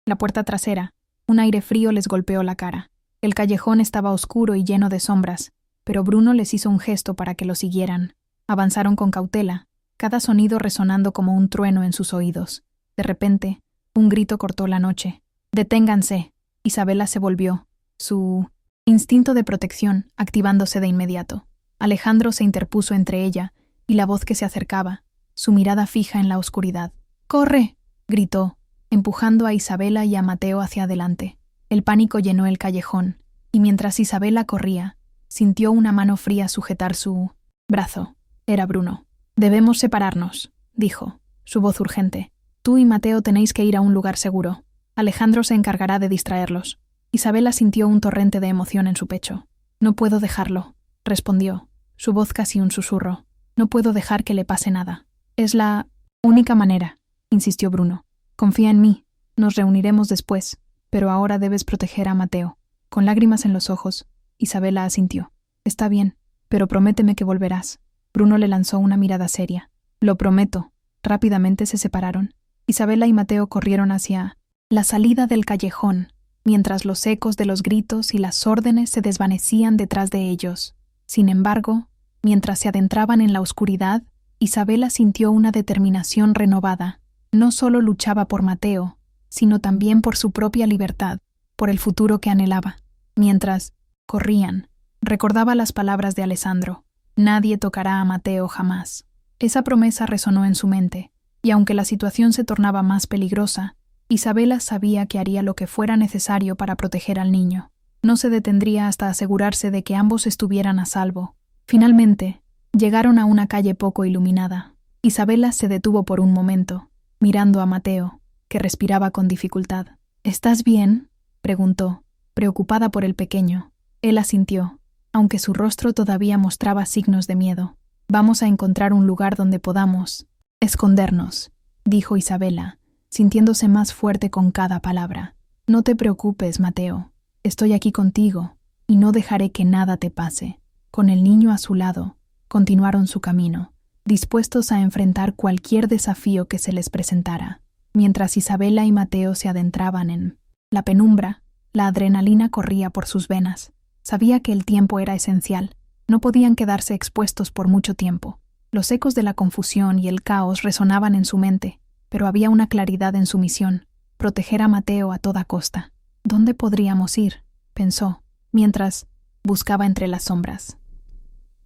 la puerta trasera, un aire frío les golpeó la cara. El callejón estaba oscuro y lleno de sombras, pero Bruno les hizo un gesto para que lo siguieran. Avanzaron con cautela, cada sonido resonando como un trueno en sus oídos. De repente, un grito cortó la noche. «¡Deténganse!». Isabela se volvió, su instinto de protección activándose de inmediato. Alejandro se interpuso entre ella y la voz que se acercaba, su mirada fija en la oscuridad. «¡Corre!», gritó, empujando a Isabela y a Mateo hacia adelante. El pánico llenó el callejón, y mientras Isabela corría, sintió una mano fría sujetar su brazo. Era Bruno. «Debemos separarnos», dijo, su voz urgente. «Tú y Mateo tenéis que ir a un lugar seguro. Alejandro se encargará de distraerlos». Isabela sintió un torrente de emoción en su pecho. «No puedo dejarlo», respondió, su voz casi un susurro. «No puedo dejar que le pase nada». «Es la única manera», insistió Bruno. «Confía en mí. Nos reuniremos después, pero ahora debes proteger a Mateo». Con lágrimas en los ojos, Isabela asintió. «Está bien, pero prométeme que volverás». Bruno le lanzó una mirada seria. «Lo prometo». Rápidamente se separaron. Isabela y Mateo corrieron hacia la salida del callejón, mientras los ecos de los gritos y las órdenes se desvanecían detrás de ellos. Sin embargo, mientras se adentraban en la oscuridad, Isabela sintió una determinación renovada. No solo luchaba por Mateo, sino también por su propia libertad, por el futuro que anhelaba. Mientras corrían, recordaba las palabras de Alessandro: «Nadie tocará a Mateo jamás». Esa promesa resonó en su mente, y aunque la situación se tornaba más peligrosa, Isabela sabía que haría lo que fuera necesario para proteger al niño. No se detendría hasta asegurarse de que ambos estuvieran a salvo. Finalmente, llegaron a una calle poco iluminada. Isabela se detuvo por un momento, mirando a Mateo, que respiraba con dificultad. «¿Estás bien?», preguntó, preocupada por el pequeño. Él asintió, aunque su rostro todavía mostraba signos de miedo. «Vamos a encontrar un lugar donde podamos escondernos», dijo Isabela, sintiéndose más fuerte con cada palabra. «No te preocupes, Mateo. Estoy aquí contigo, y no dejaré que nada te pase». Con el niño a su lado, continuaron su camino, dispuestos a enfrentar cualquier desafío que se les presentara. Mientras Isabela y Mateo se adentraban en la penumbra, la adrenalina corría por sus venas. Sabía que el tiempo era esencial. No podían quedarse expuestos por mucho tiempo. Los ecos de la confusión y el caos resonaban en su mente, pero había una claridad en su misión: proteger a Mateo a toda costa. «¿Dónde podríamos ir?», pensó, mientras buscaba entre las sombras.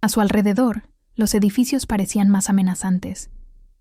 A su alrededor, los edificios parecían más amenazantes,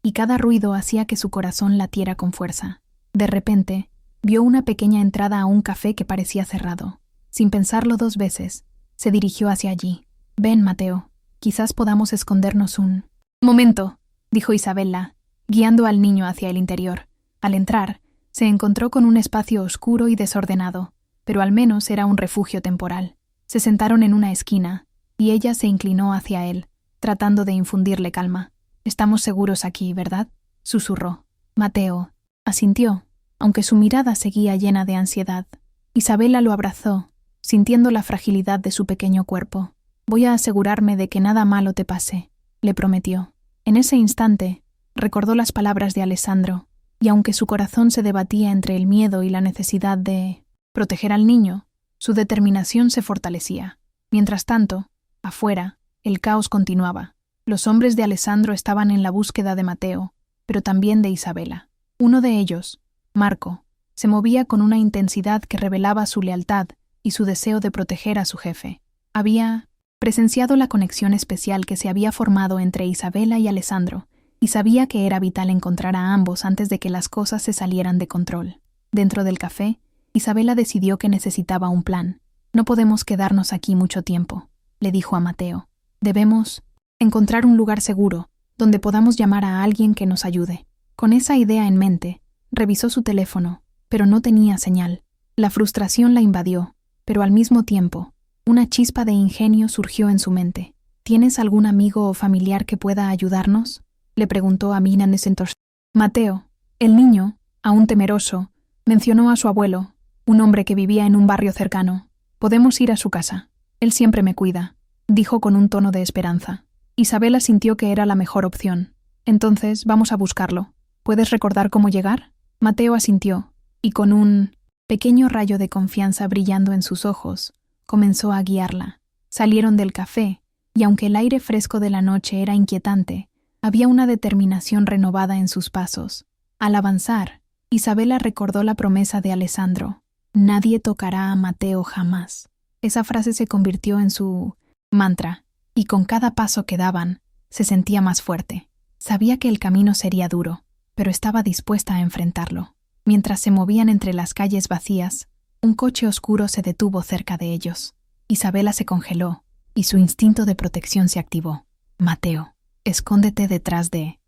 y cada ruido hacía que su corazón latiera con fuerza. De repente, vio una pequeña entrada a un café que parecía cerrado. Sin pensarlo 2 veces, se dirigió hacia allí. «Ven, Mateo, quizás podamos escondernos un momento», dijo Isabela, guiando al niño hacia el interior. Al entrar, se encontró con un espacio oscuro y desordenado, pero al menos era un refugio temporal. Se sentaron en una esquina, y ella se inclinó hacia él, tratando de infundirle calma. «Estamos seguros aquí, ¿verdad?», susurró. Mateo asintió, aunque su mirada seguía llena de ansiedad. Isabela lo abrazó, sintiendo la fragilidad de su pequeño cuerpo. «Voy a asegurarme de que nada malo te pase», le prometió. En ese instante, recordó las palabras de Alessandro, y aunque su corazón se debatía entre el miedo y la necesidad de proteger al niño, su determinación se fortalecía. Mientras tanto, afuera, el caos continuaba. Los hombres de Alessandro estaban en la búsqueda de Mateo, pero también de Isabela. Uno de ellos, Marco, se movía con una intensidad que revelaba su lealtad y su deseo de proteger a su jefe. Había presenciado la conexión especial que se había formado entre Isabela y Alessandro, y sabía que era vital encontrar a ambos antes de que las cosas se salieran de control. Dentro del café, Isabela decidió que necesitaba un plan. No podemos quedarnos aquí mucho tiempo, le dijo a Mateo. Debemos encontrar un lugar seguro, donde podamos llamar a alguien que nos ayude. Con esa idea en mente, revisó su teléfono, pero no tenía señal. La frustración la invadió, pero al mismo tiempo, una chispa de ingenio surgió en su mente. ¿Tienes algún amigo o familiar que pueda ayudarnos?, le preguntó a Mina Nesentos. Mateo, el niño, aún temeroso, mencionó a su abuelo, un hombre que vivía en un barrio cercano. Podemos ir a su casa. Él siempre me cuida, dijo con un tono de esperanza. Isabela sintió que era la mejor opción. Entonces, vamos a buscarlo. ¿Puedes recordar cómo llegar? Mateo asintió, y con un pequeño rayo de confianza brillando en sus ojos, comenzó a guiarla. Salieron del café, y aunque el aire fresco de la noche era inquietante, había una determinación renovada en sus pasos. Al avanzar, Isabela recordó la promesa de Alessandro: nadie tocará a Mateo jamás. Esa frase se convirtió en su mantra, y con cada paso que daban, se sentía más fuerte. Sabía que el camino sería duro, pero estaba dispuesta a enfrentarlo. Mientras se movían entre las calles vacías, un coche oscuro se detuvo cerca de ellos. Isabela se congeló, y su instinto de protección se activó. Mateo, escóndete detrás de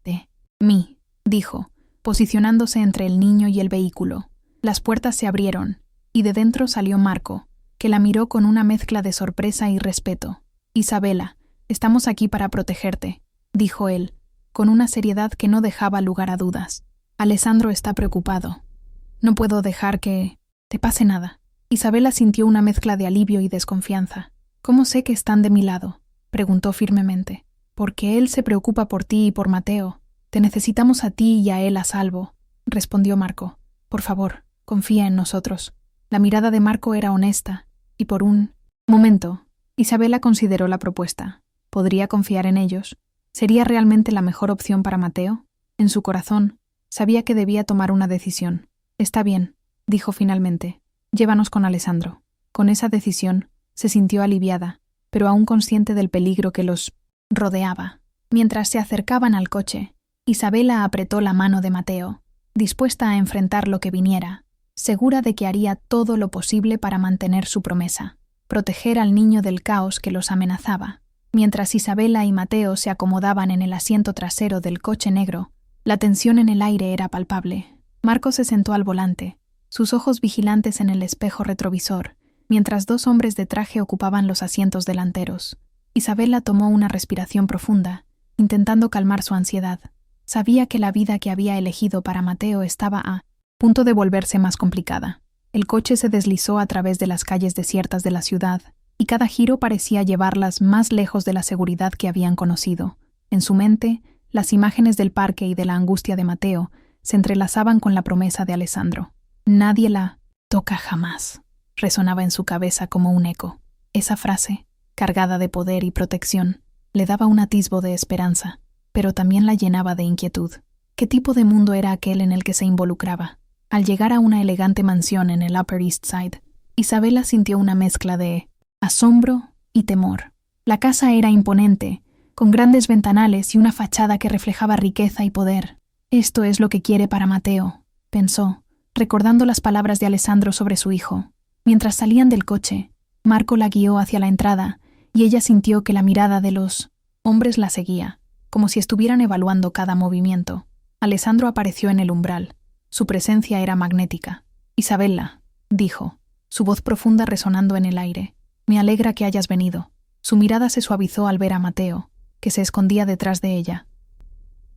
mí, dijo, posicionándose entre el niño y el vehículo. Las puertas se abrieron, y de dentro salió Marco, que la miró con una mezcla de sorpresa y respeto. Isabela, estamos aquí para protegerte, dijo él, con una seriedad que no dejaba lugar a dudas. Alessandro está preocupado. No puedo dejar que te pase nada. Isabela sintió una mezcla de alivio y desconfianza. ¿Cómo sé que están de mi lado?, preguntó firmemente. Porque él se preocupa por ti y por Mateo. Te necesitamos a ti y a él a salvo, respondió Marco. Por favor, confía en nosotros. La mirada de Marco era honesta, y por un momento, Isabela consideró la propuesta. ¿Podría confiar en ellos? ¿Sería realmente la mejor opción para Mateo? En su corazón, sabía que debía tomar una decisión. Está bien, dijo finalmente. Llévanos con Alessandro. Con esa decisión, se sintió aliviada, pero aún consciente del peligro que los rodeaba. Mientras se acercaban al coche, Isabela apretó la mano de Mateo, dispuesta a enfrentar lo que viniera, segura de que haría todo lo posible para mantener su promesa, proteger al niño del caos que los amenazaba. Mientras Isabela y Mateo se acomodaban en el asiento trasero del coche negro, la tensión en el aire era palpable. Marco se sentó al volante, sus ojos vigilantes en el espejo retrovisor, mientras dos hombres de traje ocupaban los asientos delanteros. Isabela tomó una respiración profunda, intentando calmar su ansiedad. Sabía que la vida que había elegido para Mateo estaba a punto de volverse más complicada. El coche se deslizó a través de las calles desiertas de la ciudad, y cada giro parecía llevarlas más lejos de la seguridad que habían conocido. En su mente, las imágenes del parque y de la angustia de Mateo se entrelazaban con la promesa de Alessandro. Nadie la toca jamás, resonaba en su cabeza como un eco. Esa frase, cargada de poder y protección, le daba un atisbo de esperanza, pero también la llenaba de inquietud. ¿Qué tipo de mundo era aquel en el que se involucraba? Al llegar a una elegante mansión en el Upper East Side, Isabela sintió una mezcla de asombro y temor. La casa era imponente, con grandes ventanales y una fachada que reflejaba riqueza y poder. Esto es lo que quiere para Mateo, pensó, recordando las palabras de Alessandro sobre su hijo. Mientras salían del coche, Marco la guió hacia la entrada, y ella sintió que la mirada de los hombres la seguía, como si estuvieran evaluando cada movimiento. Alessandro apareció en el umbral. Su presencia era magnética. «Isabela», dijo, su voz profunda resonando en el aire. «Me alegra que hayas venido». Su mirada se suavizó al ver a Mateo, que se escondía detrás de ella.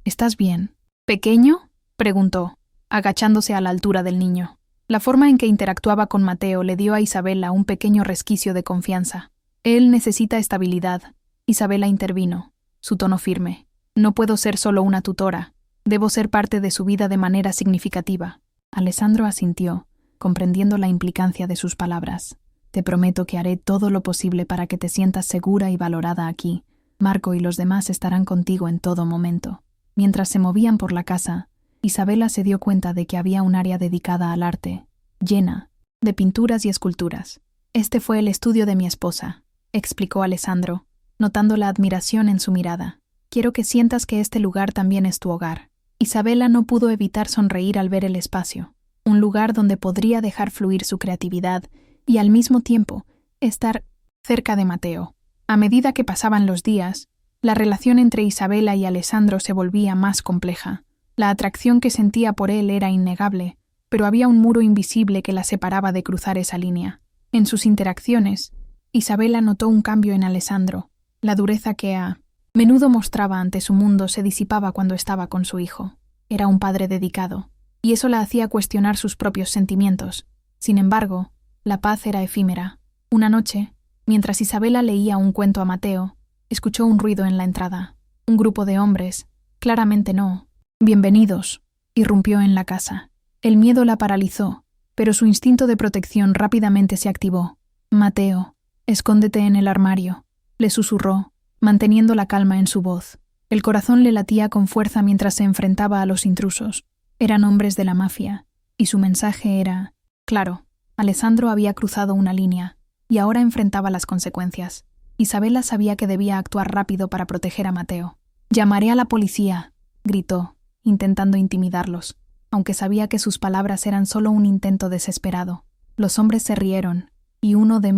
«¿Estás bien?» «¿Pequeño?», preguntó, agachándose a la altura del niño. La forma en que interactuaba con Mateo le dio a Isabela un pequeño resquicio de confianza. «Él necesita estabilidad». Isabela intervino, su tono firme. «No puedo ser solo una tutora. Debo ser parte de su vida de manera significativa». Alessandro asintió, comprendiendo la implicancia de sus palabras. «Te prometo que haré todo lo posible para que te sientas segura y valorada aquí. Marco y los demás estarán contigo en todo momento». Mientras se movían por la casa, Isabela se dio cuenta de que había un área dedicada al arte, llena de pinturas y esculturas. «Este fue el estudio de mi esposa», explicó Alessandro, notando la admiración en su mirada. «Quiero que sientas que este lugar también es tu hogar». Isabela no pudo evitar sonreír al ver el espacio. un lugar donde podría dejar fluir su creatividad y al mismo tiempo estar cerca de Mateo. A medida que pasaban los días, la relación entre Isabela y Alessandro se volvía más compleja. La atracción que sentía por él era innegable, pero había un muro invisible que la separaba de cruzar esa línea. En sus interacciones, Isabela notó un cambio en Alessandro. La dureza que a menudo mostraba ante su mundo se disipaba cuando estaba con su hijo. Era un padre dedicado, y eso la hacía cuestionar sus propios sentimientos. Sin embargo, la paz era efímera. Una noche, mientras Isabela leía un cuento a Mateo, escuchó un ruido en la entrada. Un grupo de hombres, claramente no, bienvenidos, irrumpió en la casa. El miedo la paralizó, pero su instinto de protección rápidamente se activó. «Mateo, escóndete en el armario», le susurró, manteniendo la calma en su voz. El corazón le latía con fuerza mientras se enfrentaba a los intrusos. Eran hombres de la mafia, y su mensaje era claro. Alessandro había cruzado una línea, y ahora enfrentaba las consecuencias. Isabela sabía que debía actuar rápido para proteger a Mateo. «Llamaré a la policía», gritó, intentando intimidarlos, aunque sabía que sus palabras eran solo un intento desesperado. Los hombres se rieron, y uno de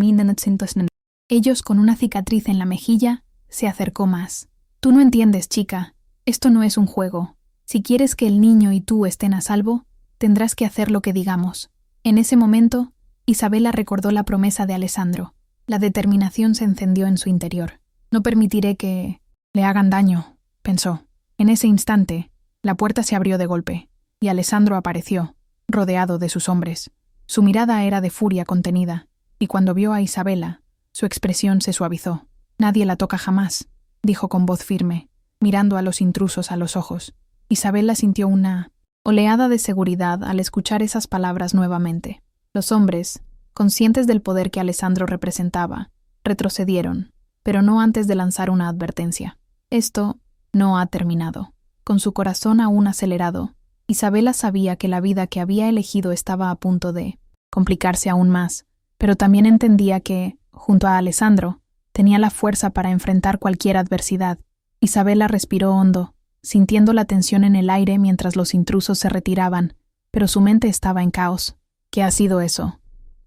ellos, con una cicatriz en la mejilla, se acercó más. «Tú no entiendes, chica. Esto no es un juego. Si quieres que el niño y tú estén a salvo, tendrás que hacer lo que digamos». En ese momento, Isabela recordó la promesa de Alessandro. La determinación se encendió en su interior. «No permitiré que le hagan daño», pensó. En ese instante, la puerta se abrió de golpe, y Alessandro apareció, rodeado de sus hombres. Su mirada era de furia contenida, y cuando vio a Isabela, su expresión se suavizó. «Nadie la toca jamás», dijo con voz firme, mirando a los intrusos a los ojos. Isabela sintió una oleada de seguridad al escuchar esas palabras nuevamente. Los hombres, conscientes del poder que Alessandro representaba, retrocedieron, pero no antes de lanzar una advertencia. «Esto no ha terminado». Con su corazón aún acelerado, Isabela sabía que la vida que había elegido estaba a punto de complicarse aún más, pero también entendía que, junto a Alessandro, tenía la fuerza para enfrentar cualquier adversidad. Isabela respiró hondo, sintiendo la tensión en el aire mientras los intrusos se retiraban, pero su mente estaba en caos. «¿Qué ha sido eso?»,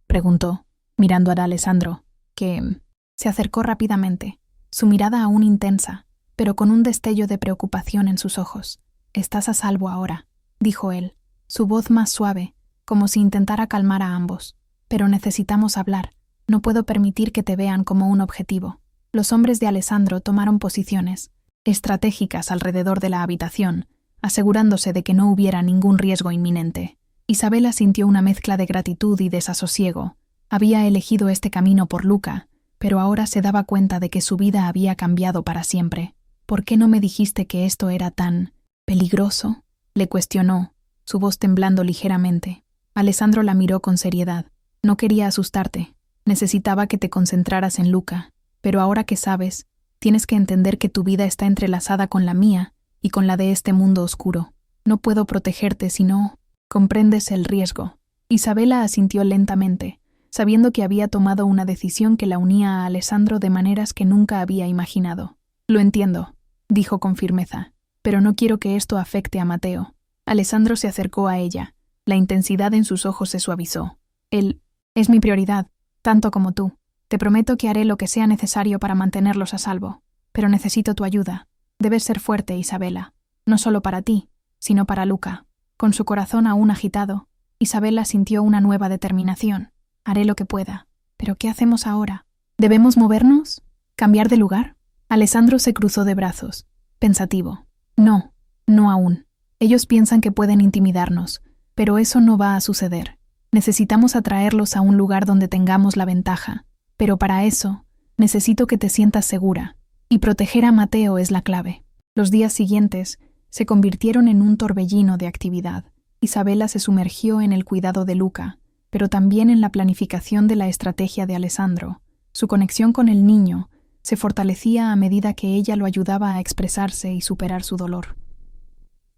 preguntó, mirando a Alessandro, que se acercó rápidamente, su mirada aún intensa, pero con un destello de preocupación en sus ojos. «Estás a salvo ahora», dijo él, su voz más suave, como si intentara calmar a ambos. «Pero necesitamos hablar. No puedo permitir que te vean como un objetivo». Los hombres de Alessandro tomaron posiciones estratégicas alrededor de la habitación, asegurándose de que no hubiera ningún riesgo inminente. Isabela sintió una mezcla de gratitud y desasosiego. Había elegido este camino por Luca, pero ahora se daba cuenta de que su vida había cambiado para siempre. «¿Por qué no me dijiste que esto era tan peligroso?», le cuestionó, su voz temblando ligeramente. Alessandro la miró con seriedad. «No quería asustarte. Necesitaba que te concentraras en Luca. Pero ahora que sabes, tienes que entender que tu vida está entrelazada con la mía y con la de este mundo oscuro. No puedo protegerte si no comprendes el riesgo». Isabela asintió lentamente, sabiendo que había tomado una decisión que la unía a Alessandro de maneras que nunca había imaginado. «Lo entiendo», dijo con firmeza, «pero no quiero que esto afecte a Mateo». Alessandro se acercó a ella. La intensidad en sus ojos se suavizó. «Él es mi prioridad, tanto como tú. Te prometo que haré lo que sea necesario para mantenerlos a salvo. Pero necesito tu ayuda. Debes ser fuerte, Isabela. No solo para ti, sino para Luca». Con su corazón aún agitado, Isabela sintió una nueva determinación. «Haré lo que pueda. ¿Pero qué hacemos ahora? ¿Debemos movernos? ¿Cambiar de lugar?» Alessandro se cruzó de brazos, pensativo. «No, no aún. Ellos piensan que pueden intimidarnos, pero eso no va a suceder. Necesitamos atraerlos a un lugar donde tengamos la ventaja, pero para eso necesito que te sientas segura, y proteger a Mateo es la clave». Los días siguientes se convirtieron en un torbellino de actividad. Isabela se sumergió en el cuidado de Luca, pero también en la planificación de la estrategia de Alessandro. Su conexión con el niño se fortalecía a medida que ella lo ayudaba a expresarse y superar su dolor.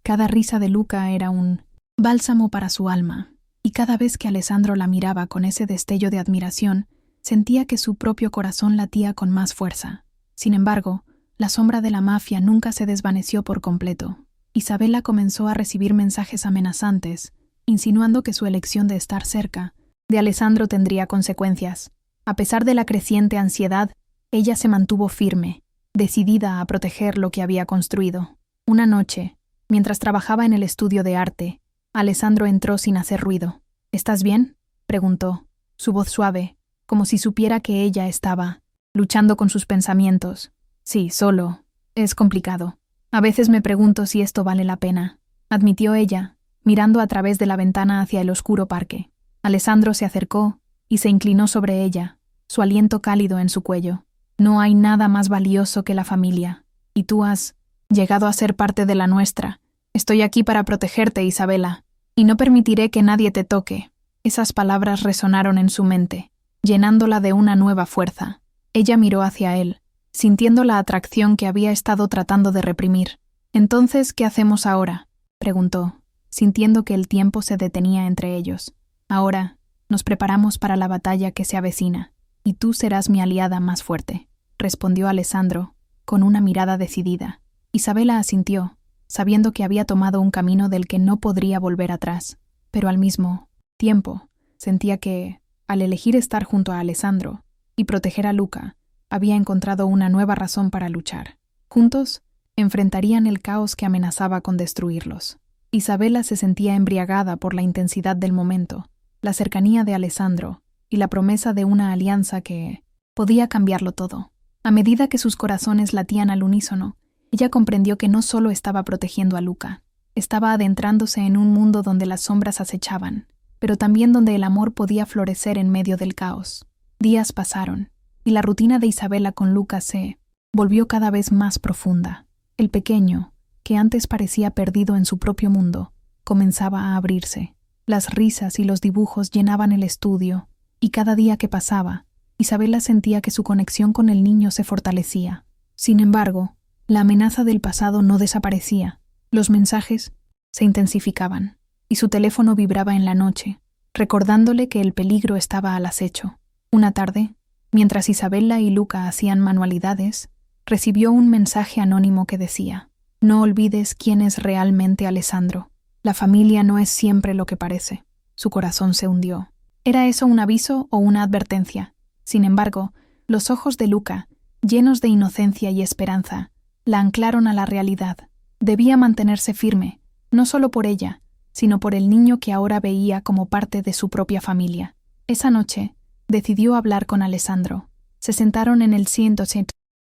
Cada risa de Luca era un bálsamo para su alma, y cada vez que Alessandro la miraba con ese destello de admiración, sentía que su propio corazón latía con más fuerza. Sin embargo, la sombra de la mafia nunca se desvaneció por completo. Isabela comenzó a recibir mensajes amenazantes, insinuando que su elección de estar cerca de Alessandro tendría consecuencias. A pesar de la creciente ansiedad, ella se mantuvo firme, decidida a proteger lo que había construido. Una noche, mientras trabajaba en el estudio de arte, Alessandro entró sin hacer ruido. «¿Estás bien?», preguntó, su voz suave, como si supiera que ella estaba luchando con sus pensamientos. «Sí, solo. Es complicado. A veces me pregunto si esto vale la pena», admitió ella, mirando a través de la ventana hacia el oscuro parque. Alessandro se acercó y se inclinó sobre ella, su aliento cálido en su cuello. «No hay nada más valioso que la familia, y tú has llegado a ser parte de la nuestra. Estoy aquí para protegerte, Isabela, y no permitiré que nadie te toque». Esas palabras resonaron en su mente, llenándola de una nueva fuerza. Ella miró hacia él, sintiendo la atracción que había estado tratando de reprimir. «Entonces, ¿qué hacemos ahora?», preguntó, sintiendo que el tiempo se detenía entre ellos. «Ahora nos preparamos para la batalla que se avecina, y tú serás mi aliada más fuerte», respondió Alessandro, con una mirada decidida. Isabela asintió, sabiendo que había tomado un camino del que no podría volver atrás, pero al mismo tiempo sentía que, al elegir estar junto a Alessandro y proteger a Luca, había encontrado una nueva razón para luchar. Juntos, enfrentarían el caos que amenazaba con destruirlos. Isabela se sentía embriagada por la intensidad del momento, la cercanía de Alessandro y la promesa de una alianza que podía cambiarlo todo. A medida que sus corazones latían al unísono, ella comprendió que no solo estaba protegiendo a Luca, estaba adentrándose en un mundo donde las sombras acechaban, pero también donde el amor podía florecer en medio del caos. Días pasaron, y la rutina de Isabela con Luca se volvió cada vez más profunda. El pequeño, que antes parecía perdido en su propio mundo, comenzaba a abrirse. Las risas y los dibujos llenaban el estudio, y cada día que pasaba, Isabela sentía que su conexión con el niño se fortalecía. Sin embargo, la amenaza del pasado no desaparecía. Los mensajes se intensificaban, y su teléfono vibraba en la noche, recordándole que el peligro estaba al acecho. Una tarde, mientras Isabela y Luca hacían manualidades, recibió un mensaje anónimo que decía: «No olvides quién es realmente Alessandro. La familia no es siempre lo que parece». Su corazón se hundió. ¿Era eso un aviso o una advertencia? Sin embargo, los ojos de Luca, llenos de inocencia y esperanza, la anclaron a la realidad. Debía mantenerse firme, no solo por ella, sino por el niño que ahora veía como parte de su propia familia. Esa noche, decidió hablar con Alessandro. Se sentaron en el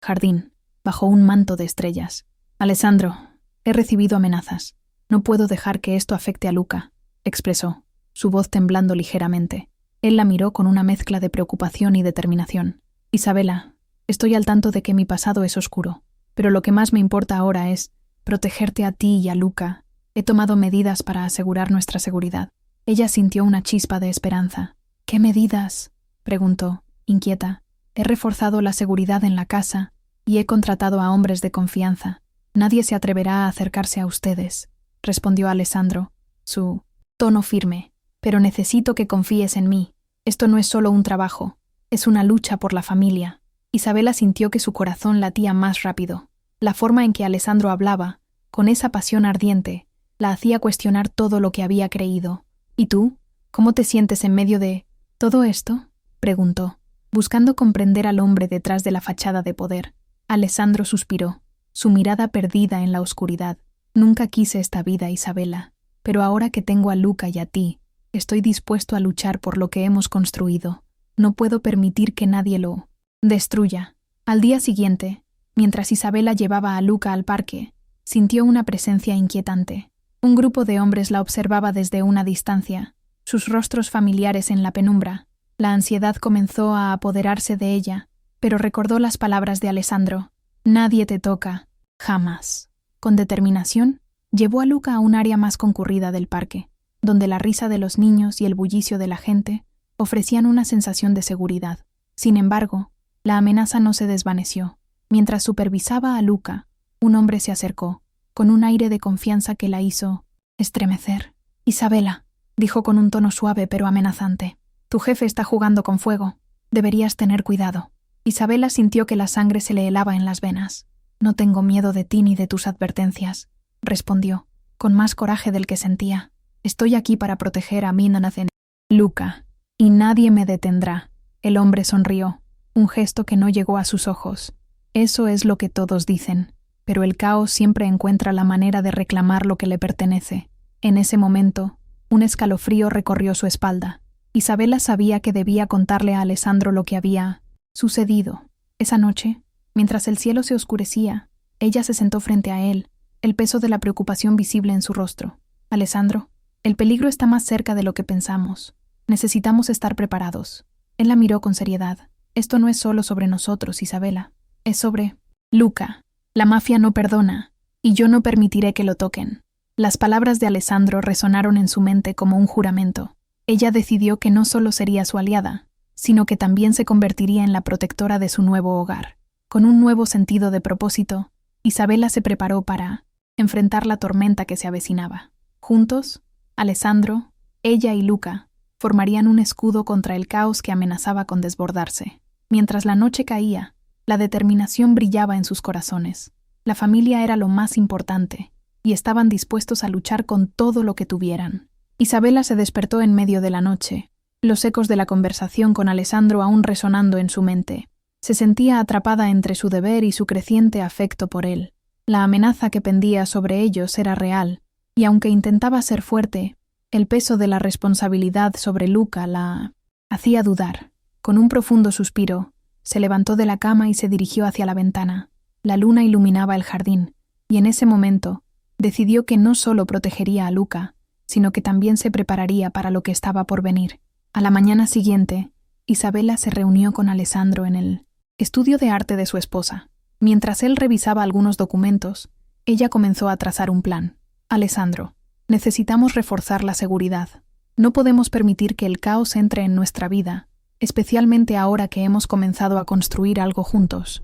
jardín, bajo un manto de estrellas. «Alessandro, he recibido amenazas. No puedo dejar que esto afecte a Luca», expresó, su voz temblando ligeramente. Él la miró con una mezcla de preocupación y determinación. «Isabela, estoy al tanto de que mi pasado es oscuro, pero lo que más me importa ahora es protegerte a ti y a Luca. He tomado medidas para asegurar nuestra seguridad». Ella sintió una chispa de esperanza. «¿Qué medidas?», preguntó, inquieta. «He reforzado la seguridad en la casa y he contratado a hombres de confianza. Nadie se atreverá a acercarse a ustedes», respondió Alessandro, su tono firme. «Pero necesito que confíes en mí. Esto no es solo un trabajo, es una lucha por la familia». Isabela sintió que su corazón latía más rápido. La forma en que Alessandro hablaba, con esa pasión ardiente, la hacía cuestionar todo lo que había creído. «¿Y tú? ¿Cómo te sientes en medio de todo esto?», preguntó, buscando comprender al hombre detrás de la fachada de poder. Alessandro suspiró, su mirada perdida en la oscuridad. «Nunca quise esta vida, Isabela, pero ahora que tengo a Luca y a ti, estoy dispuesto a luchar por lo que hemos construido. No puedo permitir que nadie lo destruya». Al día siguiente, mientras Isabela llevaba a Luca al parque, sintió una presencia inquietante. Un grupo de hombres la observaba desde una distancia, sus rostros familiares en la penumbra. La ansiedad comenzó a apoderarse de ella, pero recordó las palabras de Alessandro: «Nadie te toca, jamás». Con determinación, llevó a Luca a un área más concurrida del parque, donde la risa de los niños y el bullicio de la gente ofrecían una sensación de seguridad. Sin embargo, la amenaza no se desvaneció. Mientras supervisaba a Luca, un hombre se acercó, con un aire de confianza que la hizo estremecer. «Isabela», dijo con un tono suave pero amenazante, «tu jefe está jugando con fuego. Deberías tener cuidado». Isabela sintió que la sangre se le helaba en las venas. «No tengo miedo de ti ni de tus advertencias», respondió, con más coraje del que sentía. Estoy aquí para proteger a Minanathen, Luca, y nadie me detendrá. El hombre sonrió, un gesto que no llegó a sus ojos. Eso es lo que todos dicen, pero el caos siempre encuentra la manera de reclamar lo que le pertenece. En ese momento, un escalofrío recorrió su espalda. Isabela sabía que debía contarle a Alessandro lo que había sucedido. Esa noche, mientras el cielo se oscurecía, ella se sentó frente a él, el peso de la preocupación visible en su rostro. Alessandro, el peligro está más cerca de lo que pensamos. Necesitamos estar preparados. Él la miró con seriedad. Esto no es solo sobre nosotros, Isabela. Es sobre Luca. La mafia no perdona, y yo no permitiré que lo toquen. Las palabras de Alessandro resonaron en su mente como un juramento. Ella decidió que no solo sería su aliada, sino que también se convertiría en la protectora de su nuevo hogar. Con un nuevo sentido de propósito, Isabela se preparó para enfrentar la tormenta que se avecinaba. Juntos, Alessandro, ella y Luca formarían un escudo contra el caos que amenazaba con desbordarse. Mientras la noche caía, la determinación brillaba en sus corazones. La familia era lo más importante, y estaban dispuestos a luchar con todo lo que tuvieran. Isabela se despertó en medio de la noche, los ecos de la conversación con Alessandro aún resonando en su mente. Se sentía atrapada entre su deber y su creciente afecto por él. La amenaza que pendía sobre ellos era real, y aunque intentaba ser fuerte, el peso de la responsabilidad sobre Luca la hacía dudar. Con un profundo suspiro, se levantó de la cama y se dirigió hacia la ventana. La luna iluminaba el jardín, y en ese momento decidió que no solo protegería a Luca, sino que también se prepararía para lo que estaba por venir. A la mañana siguiente, Isabela se reunió con Alessandro en el estudio de arte de su esposa. Mientras él revisaba algunos documentos, ella comenzó a trazar un plan. Alessandro, necesitamos reforzar la seguridad. No podemos permitir que el caos entre en nuestra vida, especialmente ahora que hemos comenzado a construir algo juntos,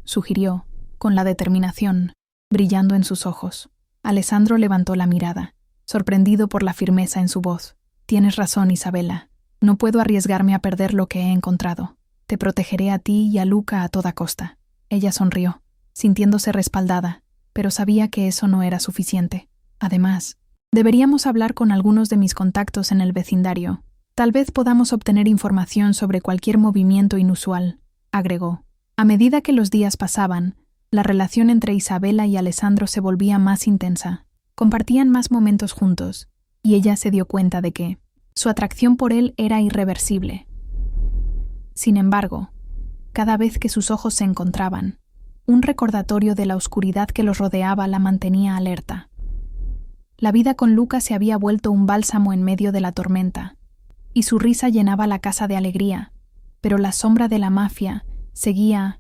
sugirió, con la determinación brillando en sus ojos. Alessandro levantó la mirada, sorprendido por la firmeza en su voz. Tienes razón, Isabela. No puedo arriesgarme a perder lo que he encontrado. Te protegeré a ti y a Luca a toda costa. Ella sonrió, sintiéndose respaldada, pero sabía que eso no era suficiente. Además, deberíamos hablar con algunos de mis contactos en el vecindario. Tal vez podamos obtener información sobre cualquier movimiento inusual, agregó. A medida que los días pasaban, la relación entre Isabela y Alessandro se volvía más intensa. Compartían más momentos juntos, y ella se dio cuenta de que su atracción por él era irreversible. Sin embargo, cada vez que sus ojos se encontraban, un recordatorio de la oscuridad que los rodeaba la mantenía alerta. La vida con Luca se había vuelto un bálsamo en medio de la tormenta, y su risa llenaba la casa de alegría, pero la sombra de la mafia seguía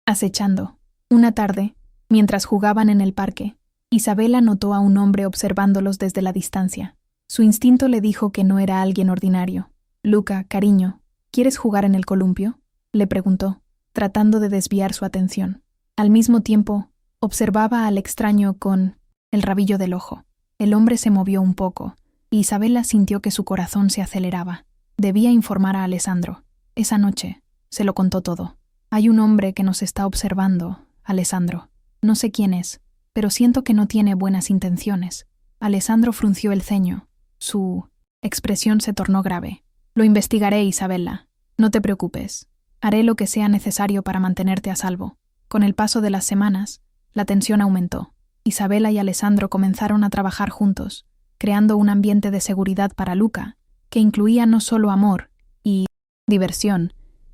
acechando. Una tarde, mientras jugaban en el parque, Isabela notó a un hombre observándolos desde la distancia. Su instinto le dijo que no era alguien ordinario. Luca, cariño, ¿quieres jugar en el columpio?, le preguntó, tratando de desviar su atención. Al mismo tiempo, observaba al extraño con el rabillo del ojo. El hombre se movió un poco, y Isabela sintió que su corazón se aceleraba. Debía informar a Alessandro. Esa noche, se lo contó todo. Hay un hombre que nos está observando, Alessandro. No sé quién es, pero siento que no tiene buenas intenciones. Alessandro frunció el ceño. Su expresión se tornó grave. Lo investigaré, Isabela. No te preocupes. Haré lo que sea necesario para mantenerte a salvo. Con el paso de las semanas, la tensión aumentó. Isabela y Alessandro comenzaron a trabajar juntos, creando un ambiente de seguridad para Luca, que incluía no solo amor y diversión,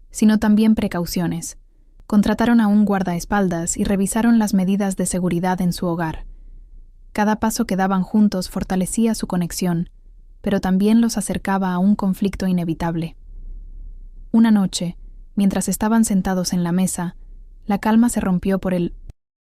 sino también precauciones. Contrataron a un guardaespaldas y revisaron las medidas de seguridad en su hogar. Cada paso que daban juntos fortalecía su conexión, pero también los acercaba a un conflicto inevitable. Una noche, mientras estaban sentados en la mesa, la calma se rompió por el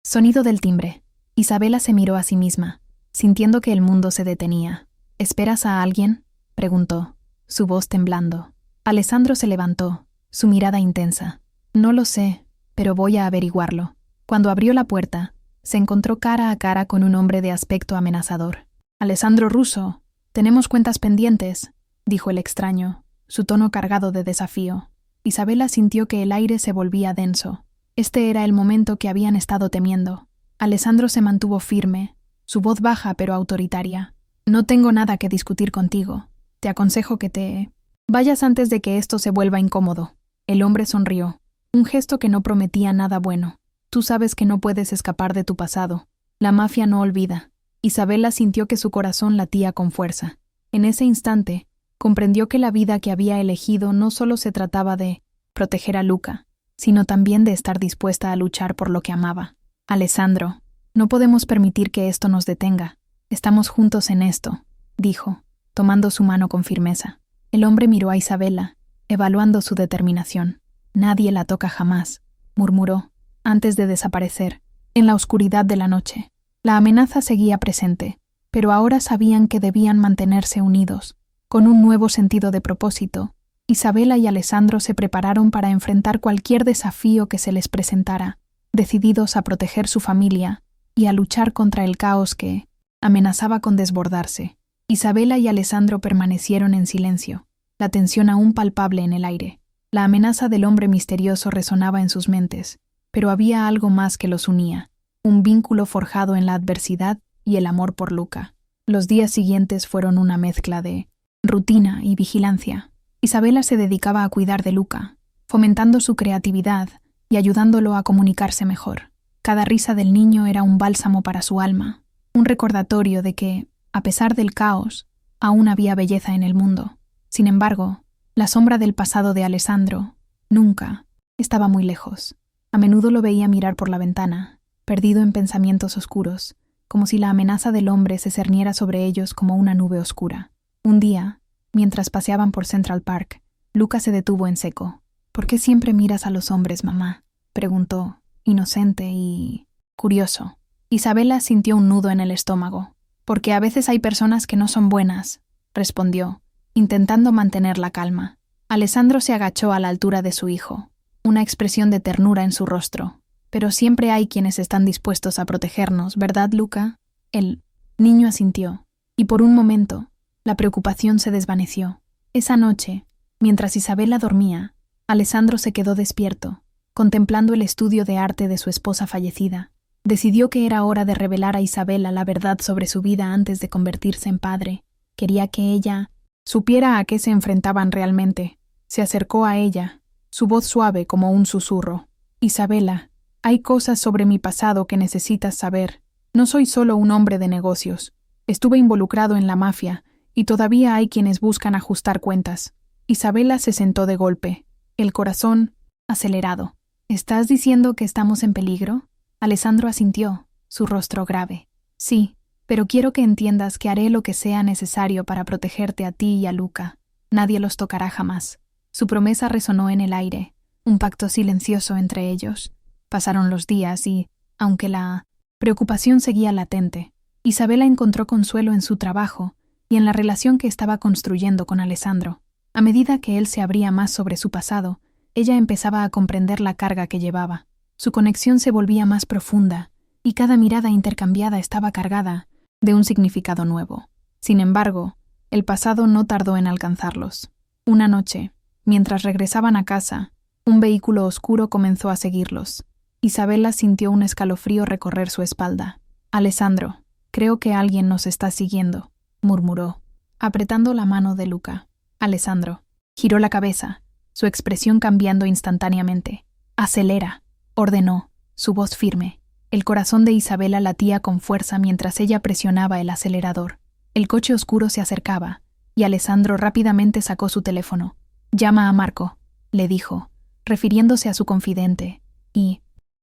sonido del timbre. Isabela se miró a sí misma, sintiendo que el mundo se detenía. ¿Esperas a alguien?, preguntó, su voz temblando. Alessandro se levantó, su mirada intensa. No lo sé, pero voy a averiguarlo. Cuando abrió la puerta, se encontró cara a cara con un hombre de aspecto amenazador. Alessandro Russo, tenemos cuentas pendientes, dijo el extraño, su tono cargado de desafío. Isabela sintió que el aire se volvía denso. Este era el momento que habían estado temiendo. Alessandro se mantuvo firme, su voz baja pero autoritaria. No tengo nada que discutir contigo. Te aconsejo que te vayas antes de que esto se vuelva incómodo. El hombre sonrió, un gesto que no prometía nada bueno. Tú sabes que no puedes escapar de tu pasado. La mafia no olvida. Isabela sintió que su corazón latía con fuerza. En ese instante, comprendió que la vida que había elegido no solo se trataba de proteger a Luca, sino también de estar dispuesta a luchar por lo que amaba. Alessandro, no podemos permitir que esto nos detenga. Estamos juntos en esto, dijo, tomando su mano con firmeza. El hombre miró a Isabela, evaluando su determinación. Nadie la toca jamás, murmuró, antes de desaparecer, en la oscuridad de la noche. La amenaza seguía presente, pero ahora sabían que debían mantenerse unidos. Con un nuevo sentido de propósito, Isabela y Alessandro se prepararon para enfrentar cualquier desafío que se les presentara, decididos a proteger su familia y a luchar contra el caos que amenazaba con desbordarse. Isabela y Alessandro permanecieron en silencio, la tensión aún palpable en el aire. La amenaza del hombre misterioso resonaba en sus mentes, pero había algo más que los unía, un vínculo forjado en la adversidad y el amor por Luca. Los días siguientes fueron una mezcla de rutina y vigilancia. Isabela se dedicaba a cuidar de Luca, fomentando su creatividad y ayudándolo a comunicarse mejor. Cada risa del niño era un bálsamo para su alma, un recordatorio de que, a pesar del caos, aún había belleza en el mundo. Sin embargo, la sombra del pasado de Alessandro nunca estaba muy lejos. A menudo lo veía mirar por la ventana, perdido en pensamientos oscuros, como si la amenaza del hombre se cerniera sobre ellos como una nube oscura. Un día, mientras paseaban por Central Park, Luca se detuvo en seco. «¿Por qué siempre miras a los hombres, mamá?», preguntó, inocente y curioso. Isabela sintió un nudo en el estómago. «Porque a veces hay personas que no son buenas», respondió, intentando mantener la calma. Alessandro se agachó a la altura de su hijo, una expresión de ternura en su rostro. «Pero siempre hay quienes están dispuestos a protegernos, ¿verdad, Luca?». El niño asintió, y por un momento, la preocupación se desvaneció. Esa noche, mientras Isabela dormía, Alessandro se quedó despierto, contemplando el estudio de arte de su esposa fallecida. Decidió que era hora de revelar a Isabela la verdad sobre su vida antes de convertirse en padre. Quería que ella supiera a qué se enfrentaban realmente. Se acercó a ella, su voz suave como un susurro. «Isabela, hay cosas sobre mi pasado que necesitas saber. No soy solo un hombre de negocios. Estuve involucrado en la mafia, y todavía hay quienes buscan ajustar cuentas». Isabela se sentó de golpe, el corazón acelerado. «¿Estás diciendo que estamos en peligro?». Alessandro asintió, su rostro grave. «Sí, pero quiero que entiendas que haré lo que sea necesario para protegerte a ti y a Luca. Nadie los tocará jamás». Su promesa resonó en el aire, un pacto silencioso entre ellos. Pasaron los días y, aunque la preocupación seguía latente, Isabela encontró consuelo en su trabajo y en la relación que estaba construyendo con Alessandro. A medida que él se abría más sobre su pasado, ella empezaba a comprender la carga que llevaba. Su conexión se volvía más profunda, y cada mirada intercambiada estaba cargada de un significado nuevo. Sin embargo, el pasado no tardó en alcanzarlos. Una noche, mientras regresaban a casa, un vehículo oscuro comenzó a seguirlos. Isabela sintió un escalofrío recorrer su espalda. «Alessandro, creo que alguien nos está siguiendo», murmuró, apretando la mano de Luca. Alessandro giró la cabeza, su expresión cambiando instantáneamente. «Acelera», ordenó, su voz firme. El corazón de Isabela latía con fuerza mientras ella presionaba el acelerador. El coche oscuro se acercaba, y Alessandro rápidamente sacó su teléfono. «Llama a Marco», le dijo, refiriéndose a su confidente, y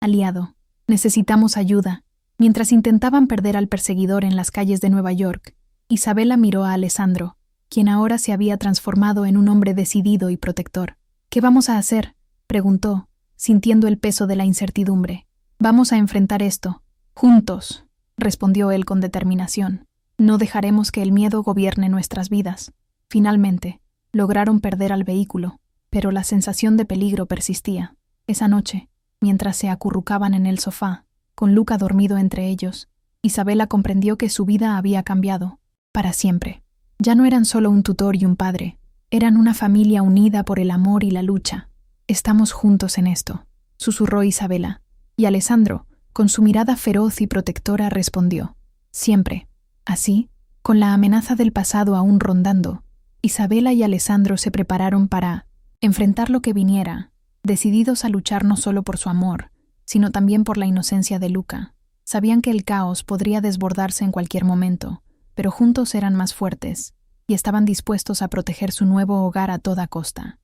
«aliado, necesitamos ayuda». Mientras intentaban perder al perseguidor en las calles de Nueva York, Isabela miró a Alessandro, quien ahora se había transformado en un hombre decidido y protector. «¿Qué vamos a hacer?», preguntó, sintiendo el peso de la incertidumbre. «Vamos a enfrentar esto, juntos», respondió él con determinación. «No dejaremos que el miedo gobierne nuestras vidas». Finalmente, lograron perder al vehículo, pero la sensación de peligro persistía. Esa noche, mientras se acurrucaban en el sofá, con Luca dormido entre ellos, Isabela comprendió que su vida había cambiado, para siempre. Ya no eran solo un tutor y un padre, eran una familia unida por el amor y la lucha. «Estamos juntos en esto», susurró Isabela, y Alessandro, con su mirada feroz y protectora, respondió: «Siempre». Así, Con la amenaza del pasado aún rondando, Isabela y Alessandro se prepararon para enfrentar lo que viniera, decididos a luchar no solo por su amor, sino también por la inocencia de Luca. Sabían que el caos podría desbordarse en cualquier momento, pero juntos eran más fuertes y estaban dispuestos a proteger su nuevo hogar a toda costa.